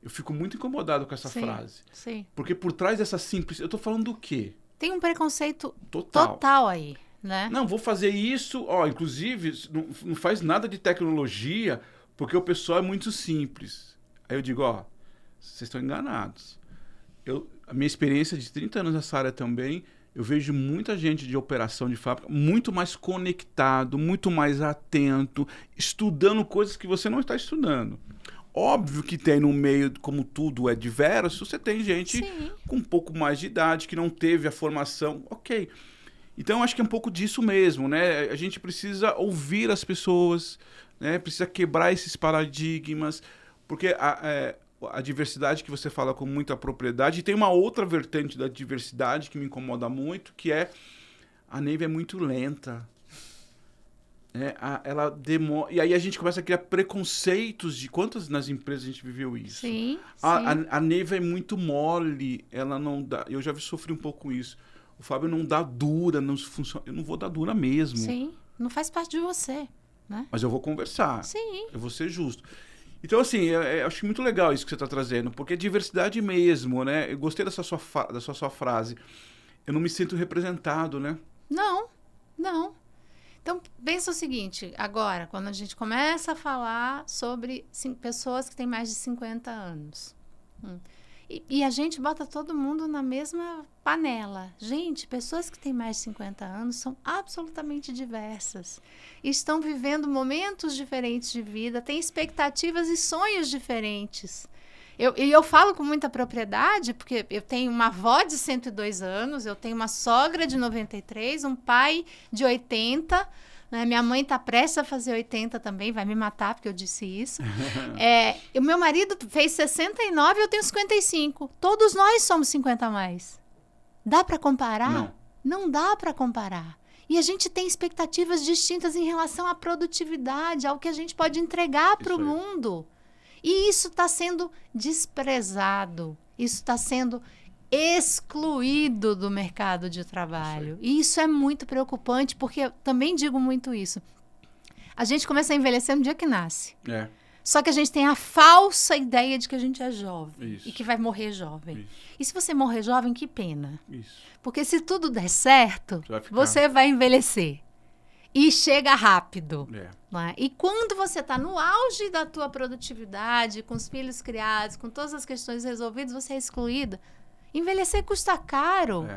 Eu fico muito incomodado com essa frase. Sim. Porque por trás dessa simples, eu tô falando do quê? Tem um preconceito Total. total aí, né? Não, vou fazer isso, ó, inclusive, não faz nada de tecnologia, porque o pessoal é muito simples. Aí eu digo, ó, vocês estão enganados. A minha experiência de 30 anos nessa área também, eu vejo muita gente de operação de fábrica muito mais conectado, muito mais atento, estudando coisas que você não está estudando. Óbvio que tem no meio, como tudo é diverso, você tem gente com um pouco mais de idade, que não teve a formação, ok. Então, eu acho que é um pouco disso mesmo, né? A gente precisa ouvir as pessoas, né? Precisa quebrar esses paradigmas, porque a diversidade que você fala com muita propriedade, e tem uma outra vertente da diversidade que me incomoda muito, que é a Neiva é muito lenta. Ela demora. E aí a gente começa a criar preconceitos de quantas nas empresas a gente viveu isso. Sim. A Neiva é muito mole, ela não dá. Eu já sofri um pouco com isso. O Fábio não dá dura, não funciona. Eu não vou dar dura mesmo. Sim. Não faz parte de você, né? Mas eu vou conversar. Sim. Eu vou ser justo. Então, assim, eu acho muito legal isso que você está trazendo, porque é diversidade mesmo, né? Eu gostei dessa sua frase. Eu não me sinto representado, né? Não. Então, pensa o seguinte, agora, quando a gente começa a falar sobre pessoas que têm mais de 50 anos. E a gente bota todo mundo na mesma panela. Gente, pessoas que têm mais de 50 anos são absolutamente diversas. Estão vivendo momentos diferentes de vida, têm expectativas e sonhos diferentes. Eu falo com muita propriedade, porque eu tenho uma avó de 102 anos, eu tenho uma sogra de 93, um pai de 80, né? Minha mãe está prestes a fazer 80 também, vai me matar porque eu disse isso. O meu marido fez 69 e eu tenho 55. Todos nós somos 50 a mais. Dá para comparar? Não. Não dá para comparar. E a gente tem expectativas distintas em relação à produtividade, ao que a gente pode entregar para o mundo. E isso está sendo desprezado, isso está sendo excluído do mercado de trabalho. E isso é muito preocupante, porque eu também digo muito isso. A gente começa a envelhecer no dia que nasce. Só que a gente tem a falsa ideia de que a gente é jovem e que vai morrer jovem. E se você morrer jovem, que pena. Porque se tudo der certo, você vai envelhecer. E chega rápido. Né? E quando você está no auge da tua produtividade, com os filhos criados, com todas as questões resolvidas, você é excluída. Envelhecer custa caro.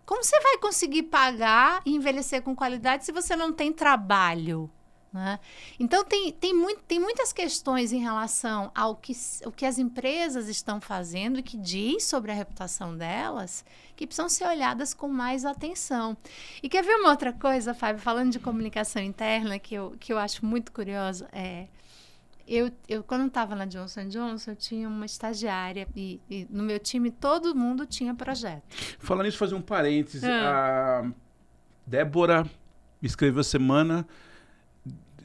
Como você vai conseguir pagar e envelhecer com qualidade se você não tem trabalho? Né? Então, tem muitas questões em relação ao que as empresas estão fazendo e que diz sobre a reputação delas, que precisam ser olhadas com mais atenção. E quer ver uma outra coisa, Fábio? Falando de comunicação interna, que eu acho muito curiosa, eu quando estava na Johnson & Johnson, eu tinha uma estagiária e no meu time todo mundo tinha projeto. Falando nisso, fazer um parênteses. A Débora me escreveu essa semana,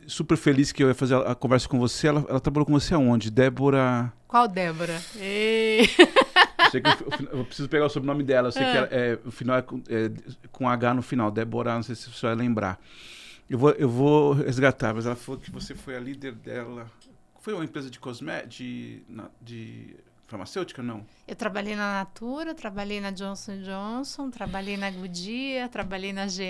super feliz que eu ia fazer a conversa com você. Ela trabalhou com você aonde? Débora... Qual Débora? Sei que eu preciso pegar o sobrenome dela. Eu sei que o final é com H no final. Débora, não sei se você vai lembrar. Eu vou resgatar, mas ela falou que você foi a líder dela. Foi uma empresa de farmacêutica, não? Eu trabalhei na Natura, trabalhei na Johnson & Johnson, trabalhei na Goodyear, trabalhei na GE,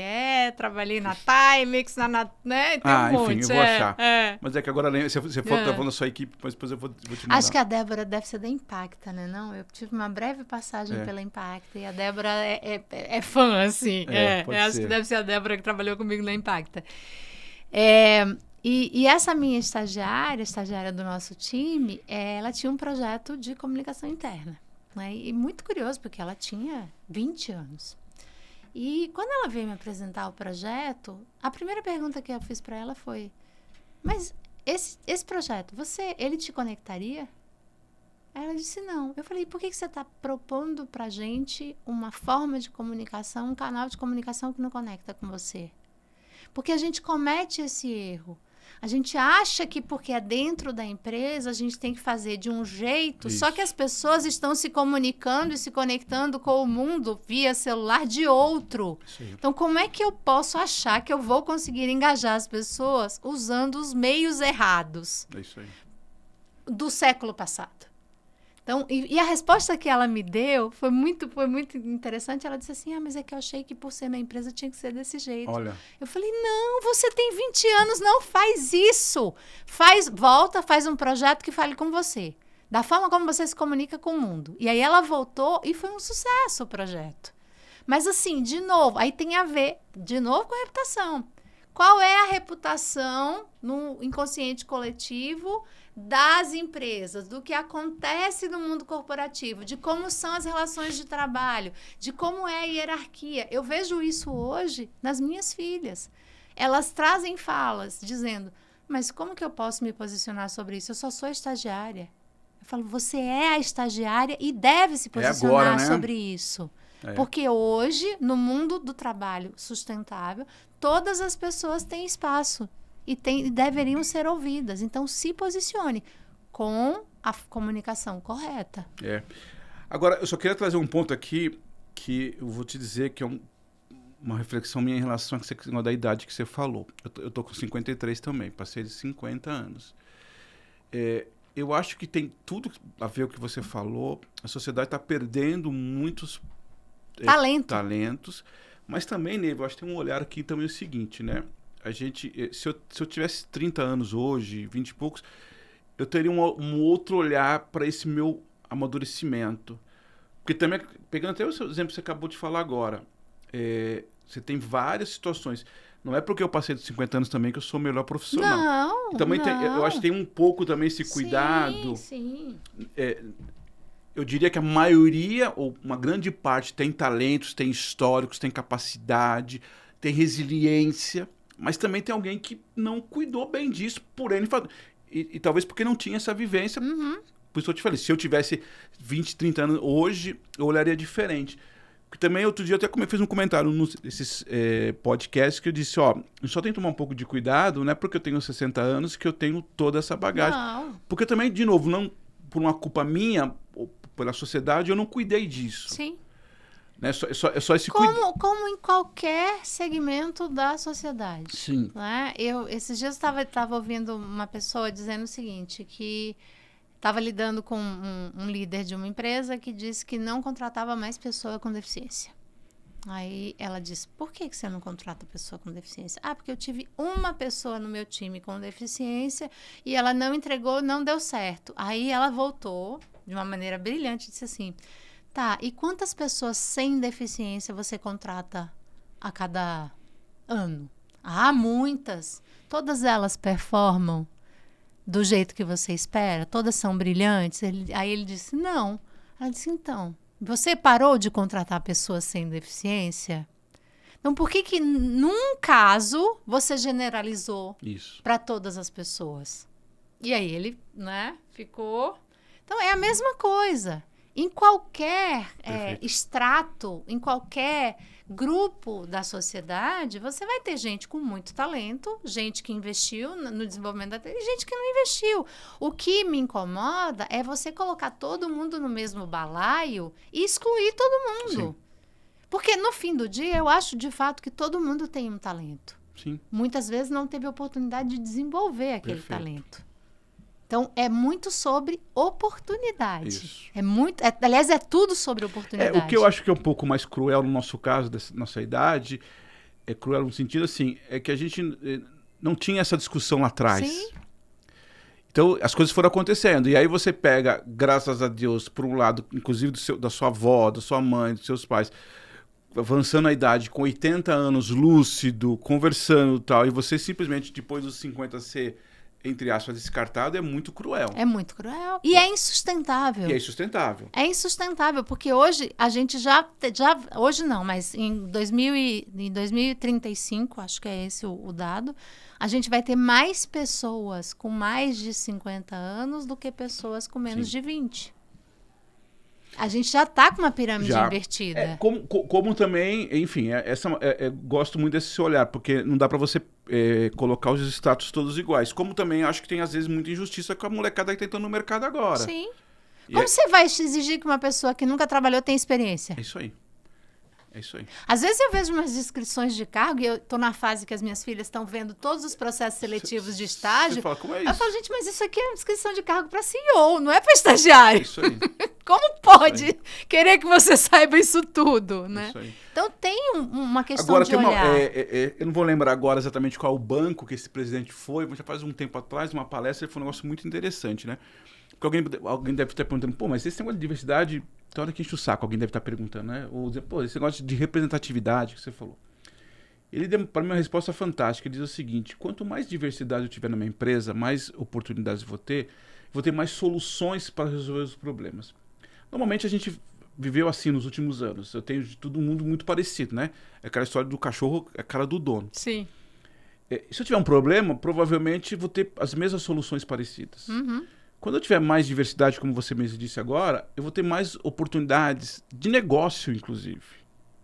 trabalhei na Timex, né? Tem um monte. Enfim, eu vou achar. Mas é que agora, você falou da sua equipe, mas depois eu vou te mandar. Acho que a Débora deve ser da Impacta, né? Não, eu tive uma breve passagem pela Impacta e a Débora é fã, assim. Acho que deve ser a Débora que trabalhou comigo na Impacta. E essa minha estagiária do nosso time, ela tinha um projeto de comunicação interna. Né? E muito curioso, porque ela tinha 20 anos. E quando ela veio me apresentar o projeto, a primeira pergunta que eu fiz para ela foi: mas esse projeto, ele te conectaria? Ela disse não. Eu falei: por que você está propondo para a gente uma forma de comunicação, um canal de comunicação que não conecta com você? Porque a gente comete esse erro. A gente acha que porque é dentro da empresa, a gente tem que fazer de um jeito, Isso. só que as pessoas estão se comunicando e se conectando com o mundo via celular de outro. Sim. Então, como é que eu posso achar que eu vou conseguir engajar as pessoas usando os meios errados É isso aí. do século passado? Então, e a resposta que ela me deu foi muito interessante. Ela disse assim: mas é que eu achei que por ser minha empresa tinha que ser desse jeito. Olha. Eu falei: não, você tem 20 anos, não faz isso. Volta, faz um projeto que fale com você. Da forma como você se comunica com o mundo. E aí ela voltou e foi um sucesso o projeto. Mas assim, de novo, aí tem a ver, de novo, com a reputação. Qual é a reputação no inconsciente coletivo das empresas, do que acontece no mundo corporativo, de como são as relações de trabalho, de como é a hierarquia? Eu vejo isso hoje nas minhas filhas. Elas trazem falas dizendo: mas como que eu posso me posicionar sobre isso? Eu só sou estagiária. Eu falo: você é a estagiária e deve se posicionar agora, né? sobre isso. Porque hoje, no mundo do trabalho sustentável, todas as pessoas têm espaço e deveriam ser ouvidas. Então, se posicione com a comunicação correta. Agora, eu só queria trazer um ponto aqui que eu vou te dizer que é uma reflexão minha em relação da idade que você falou. Eu tô com 53 também, passei de 50 anos. Eu acho que tem tudo a ver com o que você falou. A sociedade está perdendo muitos talentos, mas também, Neiva, eu acho que tem um olhar aqui também o seguinte, né? A gente, se eu tivesse 30 anos hoje, 20 e poucos, eu teria um outro olhar para esse meu amadurecimento. Porque também, pegando até o seu exemplo que você acabou de falar agora, você tem várias situações. Não é porque eu passei dos 50 anos também que eu sou o melhor profissional. Não, também não. Eu acho que tem um pouco também esse cuidado. Sim. Eu diria que a maioria, ou uma grande parte, tem talentos, tem históricos, tem capacidade, tem resiliência, mas também tem alguém que não cuidou bem disso por N fator. E talvez porque não tinha essa vivência. Por isso eu te falei, se eu tivesse 20, 30 anos hoje, eu olharia diferente. Porque também, outro dia, eu até fiz um comentário nesses podcasts que eu disse, eu só tenho que tomar um pouco de cuidado, não é porque eu tenho 60 anos que eu tenho toda essa bagagem. Não. Porque também, de novo, não por uma culpa minha, ou pela sociedade, eu não cuidei disso. Sim. Né? É só esse cuidado. Como em qualquer segmento da sociedade. Sim. Né? Esses dias eu estava ouvindo uma pessoa dizendo o seguinte, que estava lidando com um líder de uma empresa que disse que não contratava mais pessoa com deficiência. Aí ela disse: por que você não contrata pessoa com deficiência? Porque eu tive uma pessoa no meu time com deficiência e ela não entregou, não deu certo. Aí ela voltou de uma maneira brilhante e disse assim: tá, e quantas pessoas sem deficiência você contrata a cada ano? Muitas. Todas elas performam do jeito que você espera? Todas são brilhantes? Aí ele disse: não. Ela disse: então, você parou de contratar pessoas sem deficiência? Então, por que num caso você generalizou para todas as pessoas? E aí ele, né, ficou... Então, é a mesma coisa. Em qualquer extrato, em qualquer grupo da sociedade, você vai ter gente com muito talento, gente que investiu no desenvolvimento da e gente que não investiu. O que me incomoda é você colocar todo mundo no mesmo balaio e excluir todo mundo. Sim. Porque no fim do dia, eu acho de fato que todo mundo tem um talento. Sim. Muitas vezes não teve oportunidade de desenvolver aquele talento. Então, é muito sobre oportunidade. Isso. Aliás, é tudo sobre oportunidade. O que eu acho que é um pouco mais cruel no nosso caso, dessa nossa idade, é cruel no sentido assim, é que a gente não tinha essa discussão lá atrás. Sim. Então, as coisas foram acontecendo. E aí você pega, graças a Deus, por um lado, inclusive da sua avó, da sua mãe, dos seus pais, avançando a idade, com 80 anos, lúcido, conversando e tal, e você simplesmente, depois dos 50, ser, entre aspas, descartado, é muito cruel. É muito cruel. E é insustentável. E é insustentável. É insustentável, porque hoje a gente já hoje não, mas em 2035, acho que é esse o dado, a gente vai ter mais pessoas com mais de 50 anos do que pessoas com menos de 20. A gente já está com uma pirâmide invertida. Como também, enfim, gosto muito desse olhar, porque não dá para você colocar os status todos iguais. Como também acho que tem, às vezes, muita injustiça com a molecada que está entrando no mercado agora. Sim. Como você vai exigir que uma pessoa que nunca trabalhou tenha experiência? É isso aí. É isso aí. Às vezes eu vejo umas descrições de cargo e eu estou na fase que as minhas filhas estão vendo todos os processos seletivos de estágio. Você fala, como é isso? Eu falo, gente, mas isso aqui é uma descrição de cargo para CEO, não é para estagiário. É isso aí. Como pode querer que você saiba isso tudo, né? Isso aí. Então tem uma questão agora, de olhar. Eu não vou lembrar agora exatamente qual o banco que esse presidente foi, mas já faz um tempo atrás, uma palestra, ele foi um negócio muito interessante, né? Porque alguém deve estar perguntando, pô, mas esse negócio de diversidade, tem hora que enche o saco, alguém deve estar perguntando, né? Ou dizer, pô, esse negócio de representatividade que você falou. Ele deu para mim uma resposta fantástica, ele diz o seguinte: quanto mais diversidade eu tiver na minha empresa, mais oportunidades vou ter mais soluções para resolver os problemas. Normalmente a gente viveu assim nos últimos anos. Eu tenho de todo mundo muito parecido, né? É aquela história do cachorro, é a cara do dono. Sim. Se eu tiver um problema, provavelmente vou ter as mesmas soluções parecidas. Uhum. Quando eu tiver mais diversidade, como você mesmo disse agora, eu vou ter mais oportunidades de negócio, inclusive.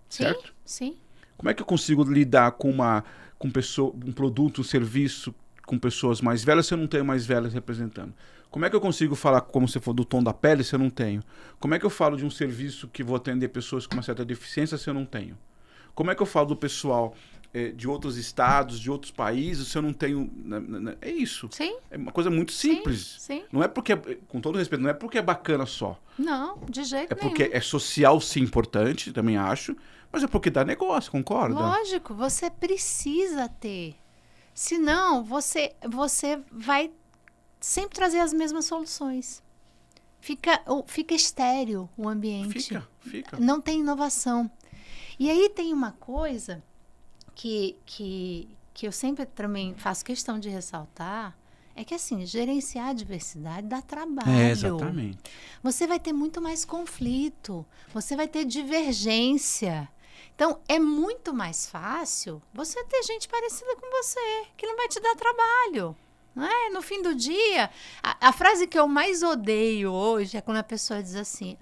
Sim, certo? Sim. Como é que eu consigo lidar com um produto, um serviço com pessoas mais velhas se eu não tenho mais velhas representando? Como é que eu consigo falar, como você falou, do tom da pele se eu não tenho? Como é que eu falo de um serviço que vou atender pessoas com uma certa deficiência se eu não tenho? Como é que eu falo do pessoal de outros estados, de outros países, se eu não tenho... É isso. Sim. É uma coisa muito simples. Sim. Não é porque, com todo respeito, não é porque é bacana só. Não, de jeito nenhum. É porque é social, sim, importante, também acho, mas é porque dá negócio, concorda? Lógico, você precisa ter. Senão, você vai sempre trazer as mesmas soluções. Fica estéril o ambiente. Fica. Não tem inovação. E aí tem uma coisa que eu sempre também faço questão de ressaltar, é que, assim, gerenciar a diversidade dá trabalho. Exatamente. Você vai ter muito mais conflito, você vai ter divergência. Então, é muito mais fácil você ter gente parecida com você, que não vai te dar trabalho. Não é? No fim do dia, a frase que eu mais odeio hoje é quando a pessoa diz assim: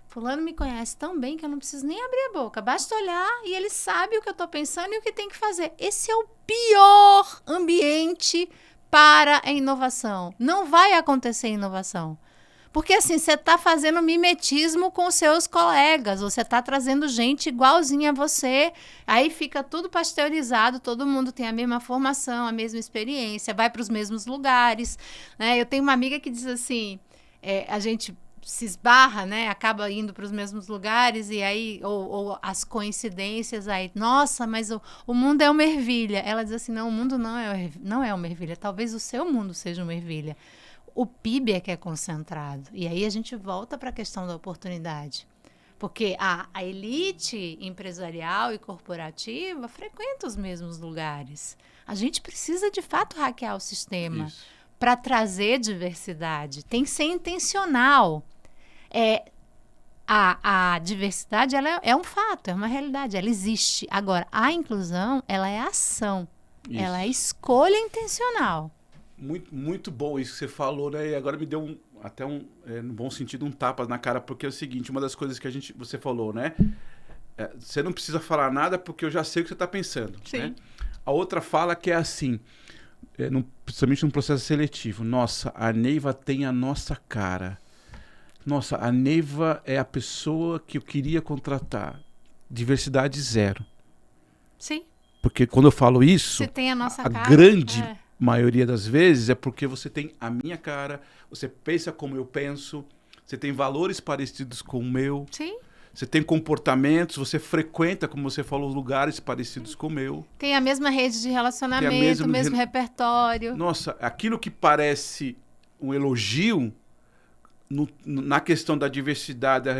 fulano me conhece tão bem que eu não preciso nem abrir a boca. Basta olhar e ele sabe o que eu estou pensando e o que tem que fazer. Esse é o pior ambiente para a inovação. Não vai acontecer inovação. Porque assim, você está fazendo mimetismo com seus colegas, você está trazendo gente igualzinha a você, aí fica tudo pasteurizado, todo mundo tem a mesma formação, a mesma experiência, vai para os mesmos lugares, né? Eu tenho uma amiga que diz assim, a gente se esbarra, né? Acaba indo para os mesmos lugares e aí, ou as coincidências aí, nossa, mas o mundo é uma ervilha. Ela diz assim, não, o mundo não é uma ervilha, talvez o seu mundo seja uma ervilha. O PIB é que é concentrado. E aí a gente volta para a questão da oportunidade. Porque a elite empresarial e corporativa frequenta os mesmos lugares. A gente precisa, de fato, hackear o sistema para trazer diversidade. Tem que ser intencional. A diversidade ela é um fato, é uma realidade, ela existe. Agora, a inclusão, ela é ação. Isso. Ela é escolha intencional. Muito, muito bom isso que você falou, né? E agora me deu até no bom sentido, um tapa na cara, porque é o seguinte, uma das coisas que você falou, né? Você não precisa falar nada porque eu já sei o que você está pensando. Sim. Né? A outra fala que é assim, principalmente num processo seletivo. Nossa, a Neiva tem a nossa cara. Nossa, a Neiva é a pessoa que eu queria contratar. Diversidade zero. Sim. Porque quando eu falo isso, você tem a nossa cara. Grande maioria das vezes é porque você tem a minha cara, você pensa como eu penso, você tem valores parecidos com o meu. Sim. Você tem comportamentos, você frequenta, como você falou, lugares parecidos com o meu. Tem a mesma rede de relacionamento, o mesmo repertório. Nossa, aquilo que parece um elogio, na questão da diversidade, da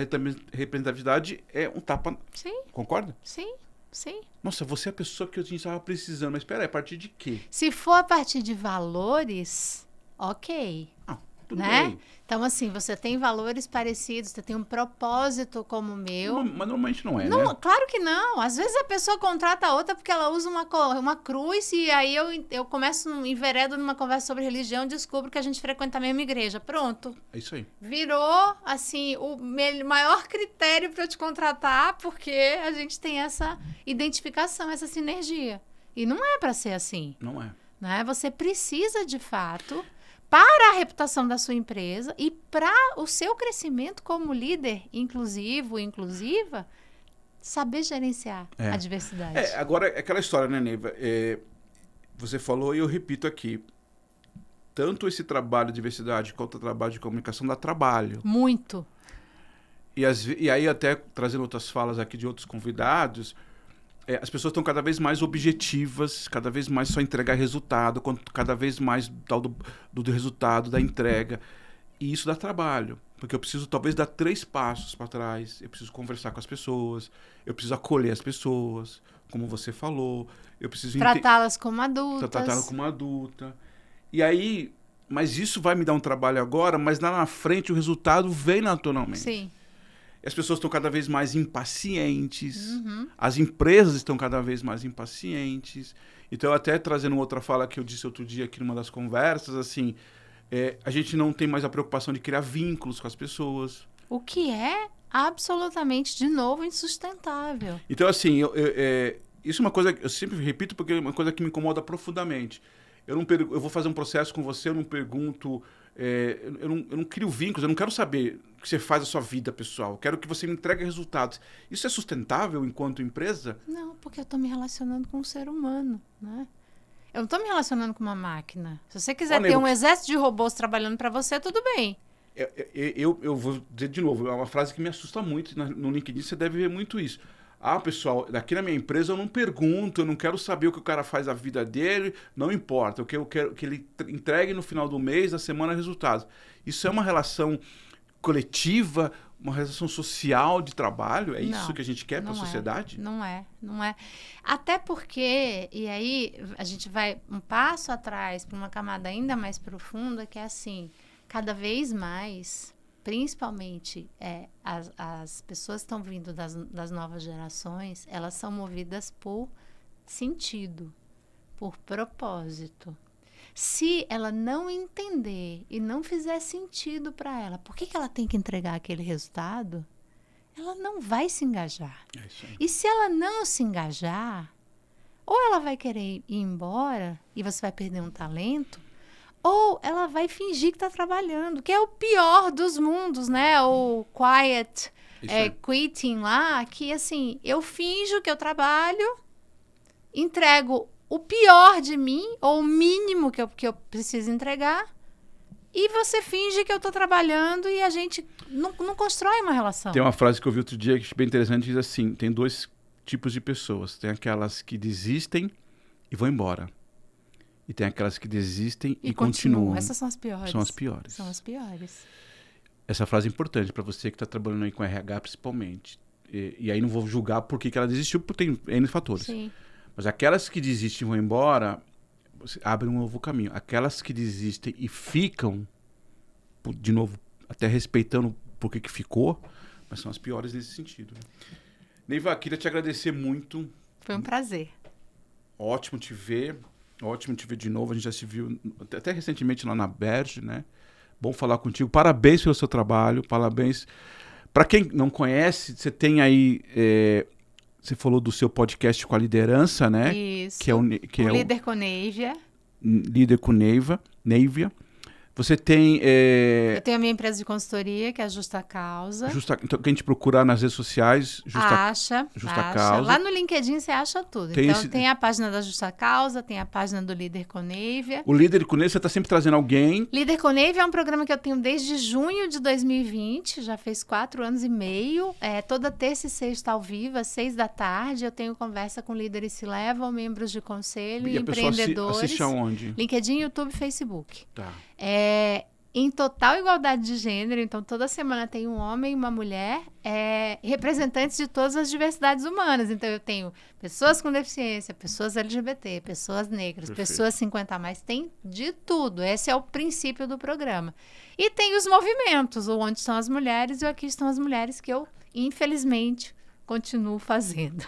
representatividade, é um tapa. Sim. Concorda? Sim, sim. Nossa, você é a pessoa que a gente estava precisando. Mas espera aí, a partir de quê? Se for a partir de valores, ok. Tudo né? bem. Então, assim, você tem valores parecidos, você tem um propósito como o meu. Mas normalmente não é, Não, né? claro que não. Às vezes a pessoa contrata a outra porque ela usa uma cruz e aí eu começo, enveredo numa conversa sobre religião e descubro que a gente frequenta a mesma igreja. Pronto. É isso aí. Virou, assim, o maior critério para eu te contratar porque a gente tem essa identificação, essa sinergia. E não é para ser assim. Não é. Né? Você precisa, de fato, para a reputação da sua empresa e para o seu crescimento como líder inclusivo, inclusiva, saber gerenciar a diversidade. Agora, é aquela história, né, Neiva? Você falou e eu repito aqui. Tanto esse trabalho de diversidade quanto o trabalho de comunicação dá trabalho. Muito. E aí, até trazendo outras falas aqui de outros convidados, as pessoas estão cada vez mais objetivas, cada vez mais só entregar resultado, cada vez mais tal do resultado, da entrega. E isso dá trabalho, porque eu preciso talvez dar 3 passos para trás, eu preciso conversar com as pessoas, eu preciso acolher as pessoas, como você falou, eu preciso tratá-las como adultas. Tratá-las como adulta. E aí, mas isso vai me dar um trabalho agora, mas lá na frente o resultado vem naturalmente. Sim. As pessoas estão cada vez mais impacientes, Uhum. as empresas estão cada vez mais impacientes. Então, até trazendo outra fala que eu disse outro dia aqui numa das conversas, assim, a gente não tem mais a preocupação de criar vínculos com as pessoas. O que é absolutamente, de novo, insustentável. Então, assim, isso é uma coisa que eu sempre repito porque é uma coisa que me incomoda profundamente. Eu vou fazer um processo com você, eu não pergunto... eu não crio vínculos, eu não quero saber o que você faz na sua vida pessoal. Eu quero que você me entregue resultados. Isso é sustentável enquanto empresa? Não, porque eu estou me relacionando com um ser humano, né? Eu não estou me relacionando com uma máquina. Se você quiser ter um exército de robôs trabalhando para você, tudo bem. Eu vou dizer de novo, é uma frase que me assusta muito. No LinkedIn você deve ver muito isso. Pessoal, daqui na minha empresa eu não pergunto, eu não quero saber o que o cara faz da vida dele, não importa. Eu quero que ele entregue no final do mês, da semana, resultados. Isso é uma relação coletiva, uma relação social de trabalho? É isso que a gente quer para a sociedade? Não é. Até porque, e aí a gente vai um passo atrás para uma camada ainda mais profunda, que é assim, cada vez mais... Principalmente, as pessoas que estão vindo das novas gerações, elas são movidas por sentido, por propósito. Se ela não entender e não fizer sentido para ela, por que ela tem que entregar aquele resultado? Ela não vai se engajar. É isso aí. E se ela não se engajar, ou ela vai querer ir embora e você vai perder um talento, ou ela vai fingir que está trabalhando, que é o pior dos mundos, né? O quiet quitting lá, que assim, eu finjo que eu trabalho, entrego o pior de mim, ou o mínimo que eu preciso entregar, e você finge que eu estou trabalhando e a gente não constrói uma relação. Tem uma frase que eu vi outro dia que é bem interessante, diz assim, tem 2 tipos de pessoas. Tem aquelas que desistem e vão embora. E tem aquelas que desistem e continuam. Essas são as piores. São as piores. São as piores. Essa frase é importante para você que está trabalhando aí com RH principalmente. E aí não vou julgar por que ela desistiu, porque tem N fatores. Sim. Mas aquelas que desistem e vão embora, você abre um novo caminho. Aquelas que desistem e ficam, de novo, até respeitando por que ficou, mas são as piores nesse sentido. Né? Neiva, queria te agradecer muito. Foi um prazer. Ótimo te ver de novo. A gente já se viu até recentemente lá na Berge, né? Bom falar contigo. Parabéns pelo seu trabalho. Parabéns. Para quem não conhece, você tem aí... você falou do seu podcast com a liderança, né? Isso. Que é o Líder com Neivia. Líder com Neivia. Você tem... Eu tenho a minha empresa de consultoria, que é a Justa Causa. Então, quem te procurar nas redes sociais... Acha. Causa. Lá no LinkedIn você acha tudo. Tem a página da Justa Causa, tem a página do Líder com Neivia. O Líder com Neivia, você está sempre trazendo alguém. Líder com Neivia é um programa que eu tenho desde junho de 2020, já fez 4 anos e meio. Toda terça e sexta ao vivo, às 6 da tarde, eu tenho conversa com líderes C-Level, membros de conselho e empreendedores. Assiste aonde? LinkedIn, YouTube e Facebook. Tá. em total igualdade de gênero, então toda semana tem um homem e uma mulher, representantes de todas as diversidades humanas. Então eu tenho pessoas com deficiência, pessoas LGBT, pessoas negras, Perfeito. pessoas 50 a mais, tem de tudo. Esse é o princípio do programa. E tem os movimentos, o Onde Estão as Mulheres e o Aqui Estão as Mulheres, que eu, infelizmente, continuo fazendo.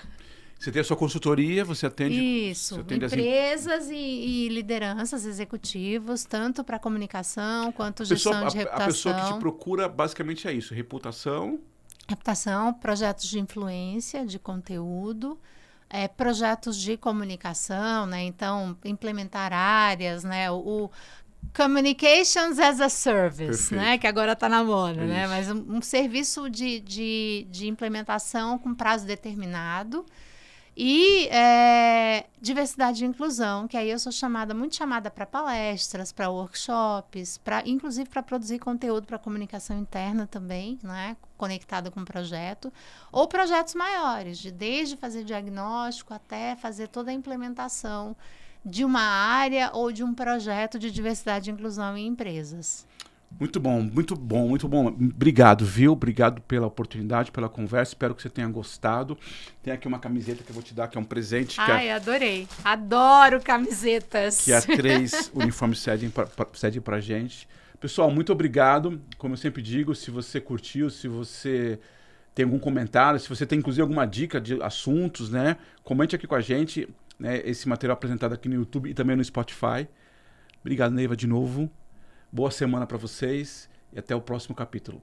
Você tem a sua consultoria, você atende... Isso, você atende empresas e lideranças, executivos, tanto para comunicação quanto gestão de reputação. A pessoa que te procura basicamente é isso, reputação... Reputação, projetos de influência, de conteúdo, projetos de comunicação, né? Então, implementar áreas, né? O Communications as a Service, Perfeito. né? Que agora está na moda, É né? isso. Mas um serviço de implementação com prazo determinado. E diversidade e inclusão, que aí eu sou muito chamada para palestras, para workshops, inclusive para produzir conteúdo para comunicação interna também, né, conectado com o projeto, ou projetos maiores, desde fazer diagnóstico até fazer toda a implementação de uma área ou de um projeto de diversidade e inclusão em empresas. Muito bom, muito bom, muito bom. Obrigado, viu? Obrigado pela oportunidade, pela conversa. Espero que você tenha gostado. Tem aqui uma camiseta que eu vou te dar, que é um presente. Ai, adorei. Adoro camisetas. Que a 3 Uniformes cede pra gente. Pessoal, muito obrigado. Como eu sempre digo, se você curtiu, se você tem algum comentário, se você tem inclusive alguma dica de assuntos, né? Comente aqui com a gente, né, esse material apresentado aqui no YouTube e também no Spotify. Obrigado, Neiva, de novo. Boa semana para vocês e até o próximo capítulo.